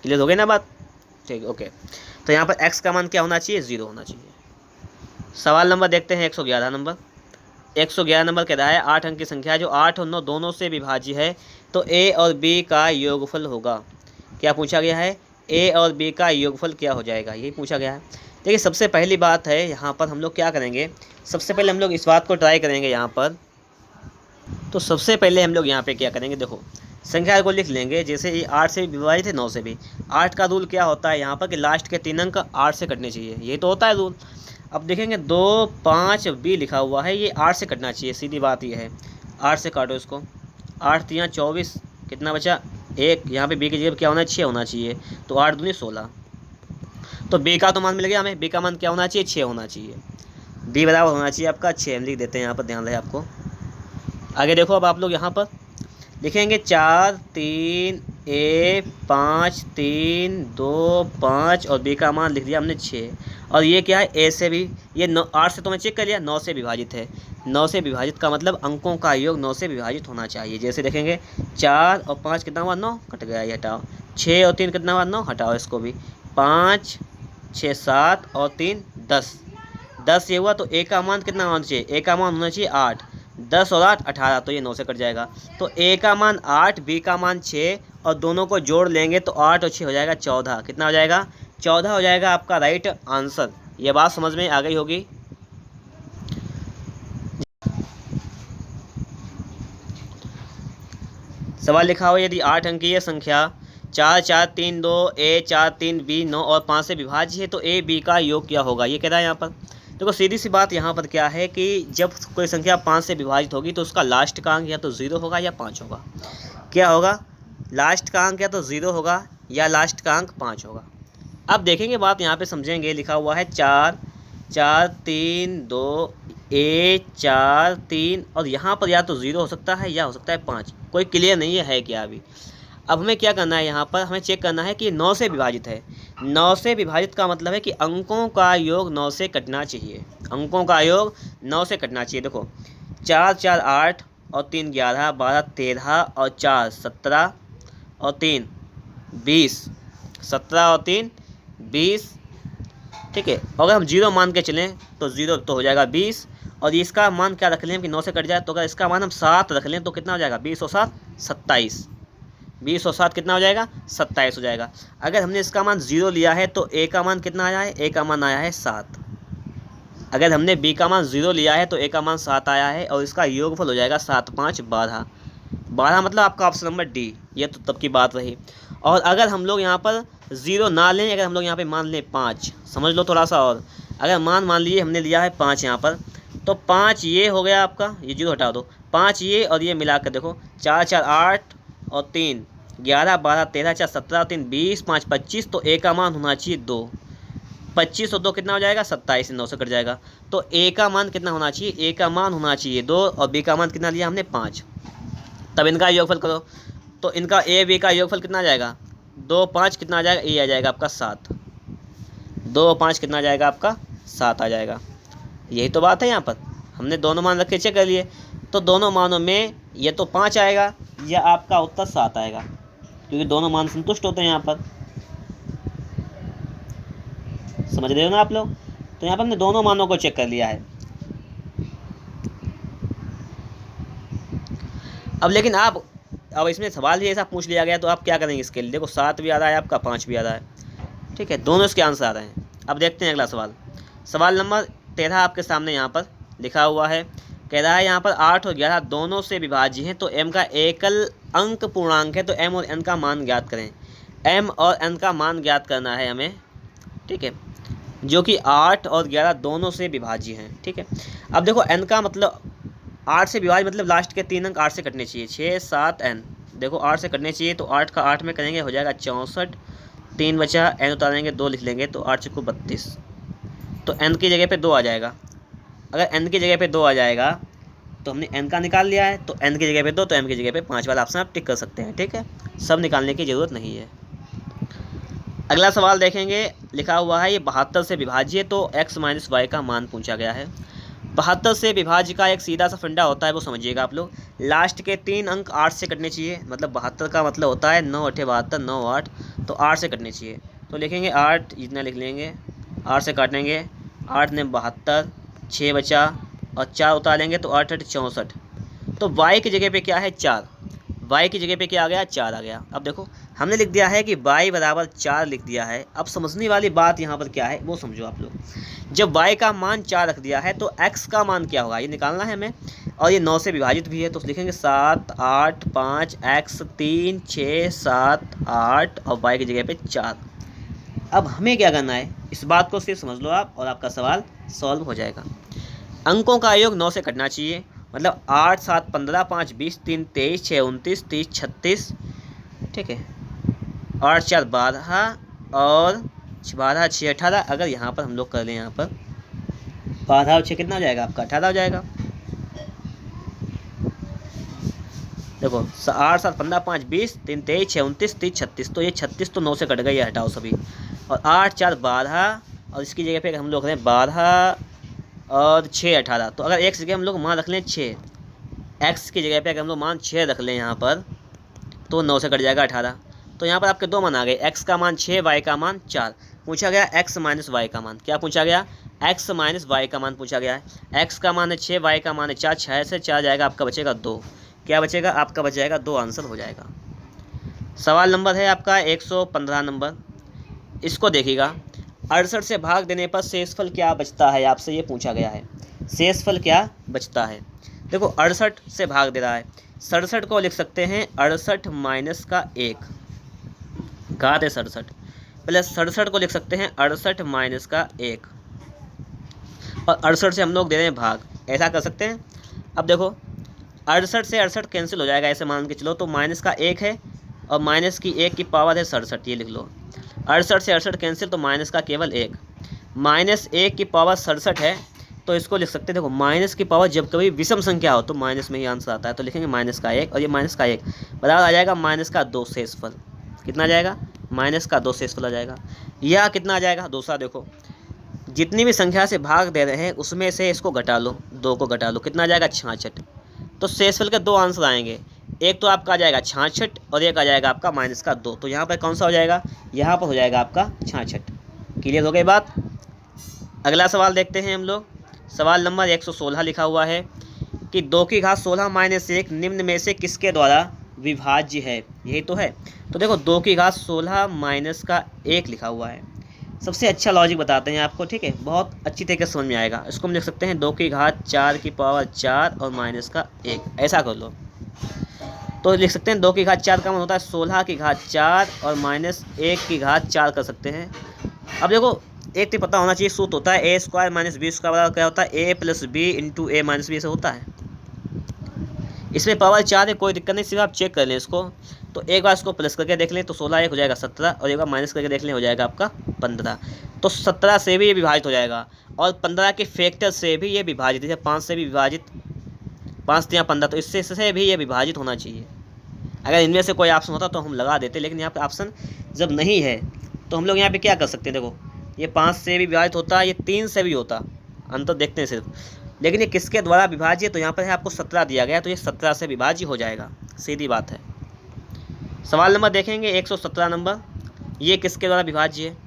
क्लियर हो गई ना बात, ठीक है, ओके। तो यहाँ पर x का मान क्या होना चाहिए, 0 होना चाहिए। सवाल नंबर देखते हैं 111 नंबर। 111 नंबर कह रहा है 8 अंक की संख्या जो 8 और 9 दोनों से विभाज्य है, तो a और b का योगफल होगा। क्या पूछा गया है, a और b का योगफल क्या हो जाएगा, यही पूछा गया है। देखिए सबसे पहली बात है यहाँ पर हम लोग क्या करेंगे, सबसे पहले हम लोग इस बात को ट्राई करेंगे यहाँ पर। तो सबसे पहले हम लोग यहाँ पे क्या करेंगे, देखो संख्या को लिख लेंगे, जैसे ये 8 से विभाजित है 9 से भी। 8 का रूल क्या होता है यहाँ पर कि लास्ट के 3 अंक 8 से कटने चाहिए, ये तो होता है रूल। अब देखेंगे 2 5 b लिखा हुआ है, ये 8 से कटना चाहिए, सीधी बात ये है। 8 से काटो इसको, 8 3 24, कितना बचा 1, यहाँ पे b की जगह क्या होना चाहिए, 6 होना चाहिए, तो 8 दूनी 16। तो b का तो मान मिल गया हमें, b का मान क्या होना चाहिए, 6 होना चाहिए। b बराबर होना चाहिए आपका 6, हम लिख देते हैं यहाँ पर, ध्यान रहे आपको। आगे देखो अब आप लोग यहाँ पर लिखेंगे 4 3 1 5 3 2 5, और b का मान लिख दिया हमने 6। और ये क्या है, a से भी, ये 8 से तो मैं चेक कर लिया, 9 से विभाजित है। 9 से विभाजित का मतलब अंकों का योग 9 से विभाजित होना चाहिए। जैसे देखेंगे 4 और 5 कितना हुआ, 9, कट गया, ये हटाओ। 6 और 3 कितना हुआ, 9, हटाओ इसको भी। 5 6 7 और 3 10, 10 ये हुआ, तो a का मान कितना होना चाहिए, a का मान होना चाहिए 8, 10 और 8 18, तो ये 9 से कट जाएगा। तो a का मान 8, b का मान 6, और दोनों को जोड़ लेंगे तो 8 और 6 हो जाएगा 14, कितना हो जाएगा, 14 हो जाएगा आपका राइट आंसर। ये बात समझ में आ गई होगी। सवाल लिखा हुआ यदि 8 अंकीय संख्या 4 4 3 2 a 4 3 b 9 और 5 से विभाज्य है, तो a b का योग क्या होगा, ये कह रहा है यहाँ पर। देखो सीधी सी बात यहाँ पर क्या है कि जब कोई संख्या 5 से विभाजित होगी तो उसका लास्ट का अंक या तो 0 होगा या 5 होगा। क्या होगा, लास्ट का अंक या तो 0 होगा या लास्ट का अंक 5 होगा। अब देखेंगे बात यहाँ पे समझेंगे, लिखा हुआ है 4 4 3 2 a 4 3, और यहाँ पर या तो 0 हो सकता है या हो सकता है 5, कोई क्लियर नहीं है क्या अभी। अब हमें क्या करना है, यहाँ पर हमें चेक करना है कि 9 से विभाजित है। 9 से विभाजित का मतलब है कि अंकों का योग 9 से कटना चाहिए, अंकों का योग 9 से कटना चाहिए। देखो 4 4 8 और 3 11 12 13 और 4 17 और 3 20, 17 और 3 20, ठीक है। अगर हम 0 मान के चलें तो 0 तो हो जाएगा 20, और इसका मान क्या रख लें कि 9 से कट जाए, तो अगर इसका मान हम 7 रख लें तो कितना हो जाएगा, 20 और 7 27, 20 और 7 कितना हो जाएगा, 27 हो जाएगा। अगर हमने इसका मान 0 लिया है तो ए का मान कितना आया है, ए का मान आया है 7। अगर हमने बी का मान 0 लिया है तो ए का मान 7 आया है, और इसका योगफल हो जाएगा 7 5 12। 12 मतलब आपका ऑप्शन नंबर डी, ये तो तब की बात रही। और अगर हम लोग यहाँ पर 0 ना लें, अगर हम लोग यहाँ पे मान लें 5, समझ लो थोड़ा सा, और अगर मान लीजिए हमने लिया है 5 यहाँ पर, तो 5 ये हो गया आपका, ये 0 हटा दो, 5 ये और ये मिला कर देखो, 4 4 8 और 3 11 12 13 4 17 और 3 20 5 25, तो ए का मान होना चाहिए 2। 25 और 2 कितना हो जाएगा, 27, 9 से कट जाएगा। तो ए का मान कितना होना चाहिए, ए का मान होना चाहिए 2, और बी का मान कितना लिया हमने 5। तब इनका योगफल करो, तो इनका ए बी का योगफल कितना आ जाएगा, 2 5 कितना आ जाएगा, ए आ जाएगा आपका 7। 2 और 5 कितना आ जाएगा आपका, 7 आ जाएगा। यही तो बात है, यहाँ पर हमने दोनों मान रखे चेक कर लिए, तो दोनों मानों में ये तो 5 आएगा या आपका उत्तर 7 आएगा, क्योंकि दोनों मान संतुष्ट होते हैं यहाँ पर। समझ रहे हो ना आप लोग। तो यहाँ पर हमने दोनों मानों को चेक कर लिया है। अब लेकिन अब इसमें सवाल ही ऐसा पूछ लिया गया, तो आप क्या करेंगे इसके लिए। देखो 7 भी आ रहा है आपका, 5 भी आ रहा है, ठीक है, दोनों इसके आंसर आ रहे हैं। अब देखते हैं अगला सवाल। सवाल नंबर 13 आपके सामने यहाँ पर लिखा हुआ है। कह रहा है यहाँ पर 8 और 11 दोनों से विभाज्य हैं, तो m का एकल अंक पूर्णांक है, तो m और n का मान ज्ञात करें। m और n का मान ज्ञात करना है हमें, ठीक है, जो कि 8 और 11 दोनों से विभाज्य हैं, ठीक है। अब देखो n का मतलब 8 से विभाज्य मतलब लास्ट के 3 अंक 8 से कटने चाहिए, 6 7 n, देखो 8 से कटने चाहिए, तो 8 का 8 में करेंगे हो जाएगा 64, 3 बचा, n उतारेंगे 2 लिख लेंगे, तो 8 चौको 32, तो n की जगह पे 2 आ जाएगा। अगर n की जगह पे 2 आ जाएगा तो हमने n का निकाल लिया है, तो n की जगह पे 2, तो m की जगह पे 5 वाला ऑप्शन आप टिक कर सकते हैं, ठीक है, सब निकालने की ज़रूरत नहीं है। अगला सवाल देखेंगे, लिखा हुआ है ये 72 से विभाज्य, तो x माइनस वाई का मान पूछा गया है। 72 से विभाज्य का एक सीधा सा फंडा होता है, वो समझिएगा आप लोग। लास्ट के 3 अंक 8 से कटने चाहिए, मतलब 72 का मतलब होता है 9 8 72, 9 8, तो 8 से कटने चाहिए, तो लिखेंगे 8, इतना लिख लेंगे, 8 से काटेंगे, 8 ने 72, 6 बचा और 4 उतारेंगे, तो 8 8 64, तो y की जगह पे क्या है 4, y की जगह पे क्या आ गया, 4 आ गया। अब देखो हमने लिख दिया है कि y बराबर 4 लिख दिया है। अब समझने वाली बात यहाँ पर क्या है वो समझो आप लोग। जब y का मान 4 रख दिया है तो x का मान क्या होगा, ये निकालना है हमें, और ये 9 से विभाजित भी है, तो लिखेंगे 7 8 5 x 3 6 7 8 और y की जगह पे 4। अब हमें क्या करना है, इस बात को सिर्फ समझ लो आप, और आपका सवाल सॉल्व हो जाएगा। अंकों का योग 9 से कटना चाहिए, मतलब 8 7 15 5 20 3 23 6 29 30 36, ठीक है, 8 4 12 और 12 6 18। अगर यहाँ पर हम लोग कर लें, यहाँ पर 12 और 6 कितना हो जाएगा आपका, 18 हो जाएगा। देखो 8 7 15 5 20 3 23 6 29 30 36, तो ये 36 तो 9 से कट गया, ये हटाओ सभी, और 8 4 12 और इसकी जगह पे हम लोग करें 12 और 6 18। तो अगर x की जगह हम लोग मान रख लें 6, x की जगह पे अगर हम लोग मान 6 रख लें यहाँ पर, तो 9 से कट जाएगा 18। तो यहाँ पर आपके दो मान आ गए, x का मान 6, y का मान 4। पूछा गया x माइनस वाई का मान, क्या पूछा गया, x माइनस वाई का मान पूछा गया है। x का मान है 6, y का मान है 4, 6 से 4 जाएगा, आपका बचेगा 2, क्या बचेगा, आपका बच जाएगा 2, आंसर हो जाएगा। सवाल नंबर है आपका 115 नंबर, इसको देखिएगा। 68 से भाग देने पर शेषफल क्या बचता है, आपसे ये पूछा गया है, शेषफल क्या बचता है। देखो 68 से भाग दे रहा है, 67 को लिख सकते हैं 68 माइनस का 1, घात है 67, प्लस 67 को लिख सकते हैं 68 माइनस का 1, और 68 से हम लोग दे रहे हैं भाग, ऐसा कर सकते हैं। अब देखो 68 से 68 कैंसिल हो जाएगा, ऐसे मान के चलो, तो माइनस का 1 है और माइनस की 1 की पावर है 67, ये लिख लो। 68 से 68 कैंसिल, तो माइनस का केवल 1, माइनस 1 की पावर 67 है, तो इसको लिख सकते हैं। देखो माइनस की पावर जब कभी विषम संख्या हो तो माइनस में ही आंसर आता है, तो लिखेंगे माइनस का 1, और ये माइनस का 1 बराबर आ जाएगा माइनस का 2 शेषफल। कितना आ जाएगा, माइनस का 2 शेषफल आ जाएगा। यह कितना आ जाएगा, दूसरा देखो जितनी भी संख्या से भाग दे रहे हैं उसमें से इसको घटा लो, 2 को घटा लो, कितना आ जाएगा 66। तो शेषफल के 2 आंसर आएंगे, एक तो आपका आ जाएगा 66 और एक आ जाएगा आपका माइनस का 2। तो यहाँ पर कौन सा हो जाएगा, यहाँ पर हो जाएगा आपका 66। क्लियर हो गई बात। अगला सवाल देखते हैं हम लोग। सवाल नंबर 116 लिखा हुआ है कि 2 की घात 16 माइनस 1 निम्न में से किसके द्वारा विभाज्य है, यही तो है। तो देखो 2 की घात 16 माइनस का 1 लिखा हुआ है। सबसे अच्छा लॉजिक बताते हैं आपको, ठीक है, बहुत अच्छी तरीके से समझ में आएगा। इसको हम लिख सकते हैं 2 की घात 4 की पावर 4 और माइनस का 1, ऐसा कर लो। तो लिख सकते हैं 2 की घात 4 का मतलब होता है 16 की घात 4 और माइनस 1 की घात 4 कर सकते हैं। अब देखो एक तो पता होना चाहिए, सूत्र होता है ए स्क्वायर माइनस बी स्क्वायर बराबर क्या होता है, ए प्लस बी इंटू ए माइनस बी से होता है। इसमें पावर 4 है, कोई दिक्कत नहीं, सिर्फ आप चेक कर लें इसको। तो एक बार इसको प्लस करके देख लें तो 16 एक हो जाएगा 17, और एक बार माइनस करके देख लें हो जाएगा आपका 15। तो 17 से भी ये विभाजित हो जाएगा, और 15 के फैक्टर से भी ये विभाजित, जैसे 5 से भी विभाजित, 5 या 15, तो इससे भी ये विभाजित होना चाहिए। अगर इनमें से कोई ऑप्शन होता तो हम लगा देते, लेकिन यहाँ पे ऑप्शन जब नहीं है तो हम लोग यहाँ पे क्या कर सकते हैं। देखो ये 5 से भी विभाजित होता, ये 3 से भी होता, अंतर देखते हैं सिर्फ, लेकिन ये किसके द्वारा विभाज्य, तो यहाँ पर है आपको 17 दिया गया, तो ये 17 से विभाज्य हो जाएगा, सीधी बात है। सवाल नंबर देखेंगे 117 नंबर, ये किसके द्वारा विभाज्य है।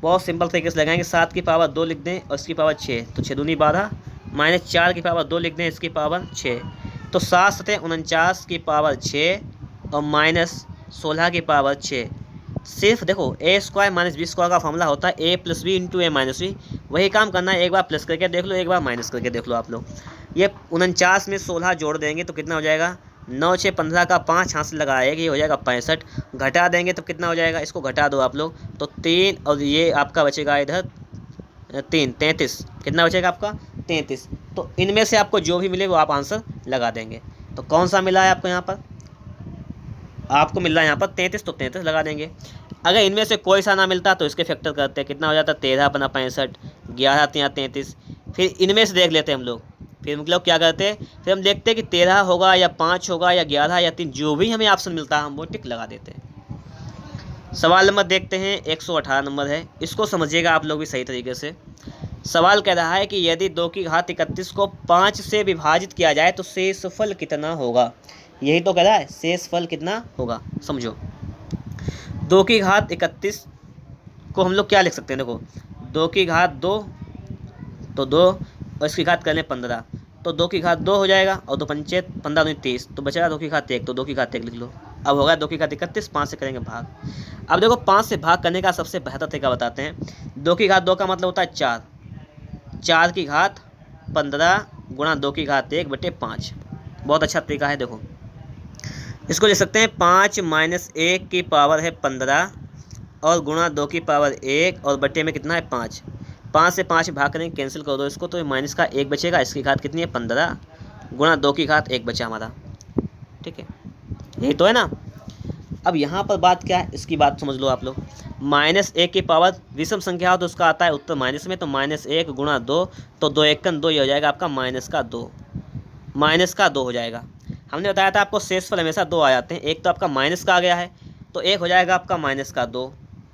बहुत सिंपल तरीके से लगाएंगे, 7 की पावर 2 लिख दें और इसकी पावर 6, तो 6 दूनी 12, माइनस 4 की पावर 2 लिख दें, इसकी पावर 6, तो 7 सतह 49 की पावर 6 और माइनस 16 की पावर 6। सिर्फ देखो ए स्क्वायर माइनस बी स्क्वायर का फॉर्मूला होता है ए प्लस बी इंटू ए माइनस बी, वही काम करना है। एक बार प्लस करके देख लो, एक बार माइनस करके देख लो आप लोग। ये 49 में 16 जोड़ देंगे तो कितना हो जाएगा, 9 6 15 का 5 हाथ से लगाएगा, ये हो जाएगा 65। घटा देंगे तो कितना हो जाएगा, इसको घटा दो आप लोग, तो 3 और ये आपका बचेगा इधर 3, 33, कितना बचेगा आपका 33। तो इनमें से आपको जो भी मिले वो आप आंसर लगा देंगे। तो कौन सा मिला है आपको यहाँ पर, आपको मिल रहा है यहाँ पर 33, तो 33 लगा देंगे। अगर इनमें से कोई सा ना मिलता तो इसके फैक्टर करते हैं, कितना हो जाता 13 बना 65, 11 3 33। फिर इनमें से देख लेते हैं हम लोग, फिर मतलब क्या करते हैं, फिर हम देखते हैं कि 13 होगा या 5 होगा या 11 या 3, जो भी हमें ऑप्शन मिलता है हम वो टिक लगा देते हैं। सवाल नंबर देखते हैं 118 नंबर है, इसको समझिएगा आप लोग भी सही तरीके से। सवाल कह रहा है कि यदि 2 की घात 31 को 5 से विभाजित किया जाए तो शेषफल कितना होगा। यही तो कह रहा है, शेषफल कितना होगा, समझो। 2 की घात 31 को हम लोग क्या लिख सकते हैं, देखो 2 की घात 2, तो 2 और इसकी घात कर लें 15, तो 2 की घात 2 हो जाएगा, और 2 पंचे 15 दूनी 30, तो बचेगा 2 की घात 1, तो 2 की घात 1 लिख लो। अब होगा 2 की घात 31, 5 से करेंगे भाग। अब देखो 5 से भाग करने का सबसे बेहतर तरीका बताते हैं। 2 की घात 2 का मतलब होता है 4, 4 की घात 15 गुणा 2 की घात 1 बटे 5, बहुत अच्छा तरीका है। देखो इसको लिख सकते हैं 5 माइनस 1 की पावर है 15 और गुणा 2 की पावर 1 और बटे में कितना है 5। 5 से 5 भाग करेंगे, कैंसिल कर दो इसको, तो माइनस का 1 बचेगा, इसकी घात कितनी है 15 गुणा 2 की घात 1 बचा हमारा, ठीक है, यही तो है ना। अब यहाँ पर बात क्या है, इसकी बात समझ लो आप लोग। माइनस 1 की पावर विषम संख्या हो तो उसका आता है उत्तर माइनस में, तो माइनस 1 गुणा 2, तो 2 1 2, ये हो जाएगा आपका माइनस का 2, माइनस का 2 हो जाएगा। हमने बताया था आपको शेषफल हमेशा 2 आ जाते हैं, एक तो आपका माइनस का आ गया है, तो एक हो जाएगा आपका माइनस का 2।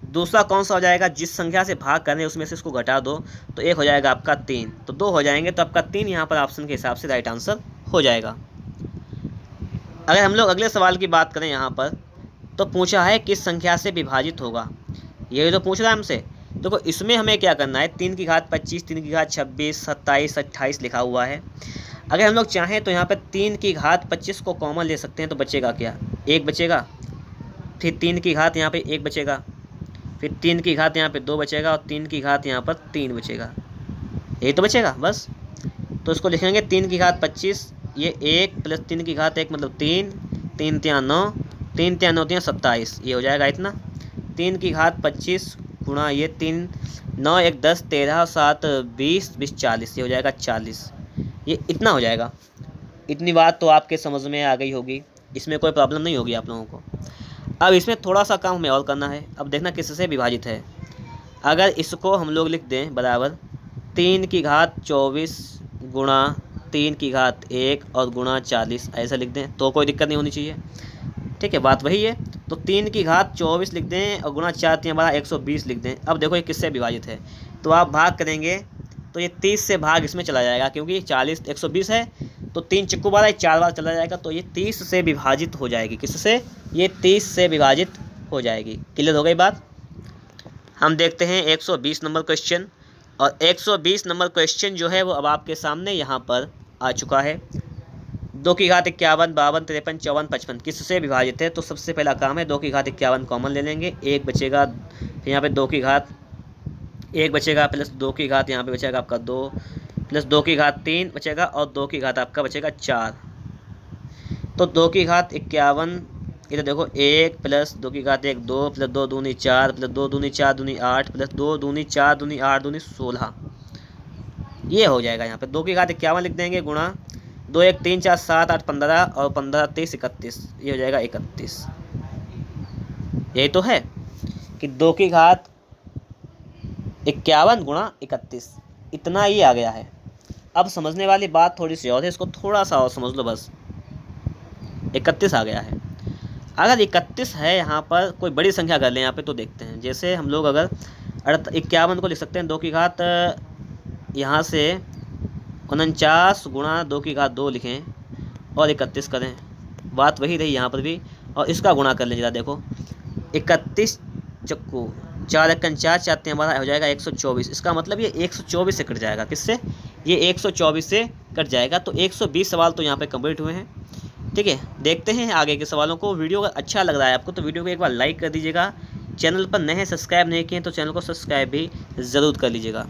दूसरा कौन सा हो जाएगा, जिस संख्या से भाग करने उसमें से इसको घटा दो, तो एक हो जाएगा आपका 3, तो 2 हो जाएंगे, तो आपका 3 यहाँ पर ऑप्शन के हिसाब से राइट आंसर हो जाएगा। अगर हम लोग अगले सवाल की बात करें यहाँ पर, तो पूछा है किस संख्या से विभाजित होगा, यही तो पूछ रहा है हमसे। देखो इसमें हमें क्या करना है, 3 की घात 25, 3 की घात 26, 27, 28 लिखा हुआ है। अगर हम लोग चाहें तो यहाँ पर 3 की घात 25 को कॉमन ले सकते हैं, तो बचेगा क्या, 1 बचेगा, फिर 3 की घात यहाँ पे 1 बचेगा, फिर 3 की घात यहाँ पे 2 बचेगा, और 3 की घात यहाँ पर 3 बचेगा, यही तो बचेगा बस। तो इसको लिखेंगे 3 की घात 25, ये 1 प्लस 3 की घात 1 मतलब 3, 3 3 9, 3 3 9 3 27, ये हो जाएगा इतना। 3 की घात 25 गुणा ये 3, 9 1 10, 13 7 20 20 40, ये हो जाएगा 40, ये इतना हो जाएगा। इतनी बात तो आपके समझ में आ गई होगी, इसमें कोई प्रॉब्लम नहीं होगी आप लोगों को। अब इसमें थोड़ा सा काम हमें और करना है। अब देखना किससे विभाजित है। अगर इसको हम लोग लिख दें बराबर 3 की घात 24 गुणा 3 की घात 1 और गुणा 40, ऐसा लिख दें तो कोई दिक्कत नहीं होनी चाहिए, ठीक है, बात वही है। तो 3 की घात 24 लिख दें और गुणा 4 3 बड़ा 120 लिख दें। अब देखो ये किससे विभाजित है, तो आप भाग करेंगे तो ये 30 से भाग इसमें चला जाएगा, क्योंकि 40 120 है, तो 3 चक्कू बार 4 बार चला जाएगा, तो ये 30 से विभाजित हो जाएगी। किससे, ये 30 से विभाजित हो जाएगी। क्लियर हो गई बात। हम देखते हैं 120 नंबर क्वेश्चन, और 120 नंबर क्वेश्चन जो है वो अब आपके सामने यहाँ पर आ चुका है। 2 की घात 51, 52, 53, 54, 55 किससे विभाजित है? तो सबसे पहला काम है 2 की घात 51 कॉमन ले लेंगे, एक बचेगा, फिर यहाँ पे 2 की घात 1 बचेगा, प्लस 2 की घात यहाँ पे बचेगा आपका 2, प्लस 2 की घात 3 बचेगा, और 2 की घात आपका बचेगा 4। तो 2 की घात 51, इधर देखो 1 प्लस 2 की घात 1 2 प्लस 2 दूनी 4 प्लस 2 दूनी 4 दूनी 8 प्लस 2 दूनी 4 दूनी 8 दूनी 16, ये हो जाएगा। यहाँ पे 2 की घात 51 लिख देंगे, गुणा 2 1 3 4 7 8 15 और 15 30 31, ये हो जाएगा 31। यही तो है कि 2 की घात 51 गुणा 31, इतना ही आ गया है। अब समझने वाली बात थोड़ी सी और है, इसको थोड़ा सा और समझ लो बस। 31 आ गया है। अगर 31 है यहाँ पर, कोई बड़ी संख्या कर लें यहाँ पे तो देखते हैं। जैसे हम लोग अगर 51 को लिख सकते हैं 2 की घात यहाँ से 49 गुणा 2 की घात 2 लिखें और 31 करें, बात वही रही यहाँ पर भी। और इसका गुणा कर लें जरा, देखो 31 चक्कू 4 1 4 4 3 हमारा हो जाएगा 124। इसका मतलब ये 124 से कट जाएगा। किससे? ये 124 से कट जाएगा। तो 120 सवाल तो यहाँ पे कंप्लीट हुए हैं। ठीक है, देखते हैं आगे के सवालों को। वीडियो अगर अच्छा लग रहा है आपको तो वीडियो को एक बार लाइक कर दीजिएगा। चैनल पर नए सब्सक्राइब नहीं किए तो चैनल को सब्सक्राइब भी ज़रूर कर लीजिएगा।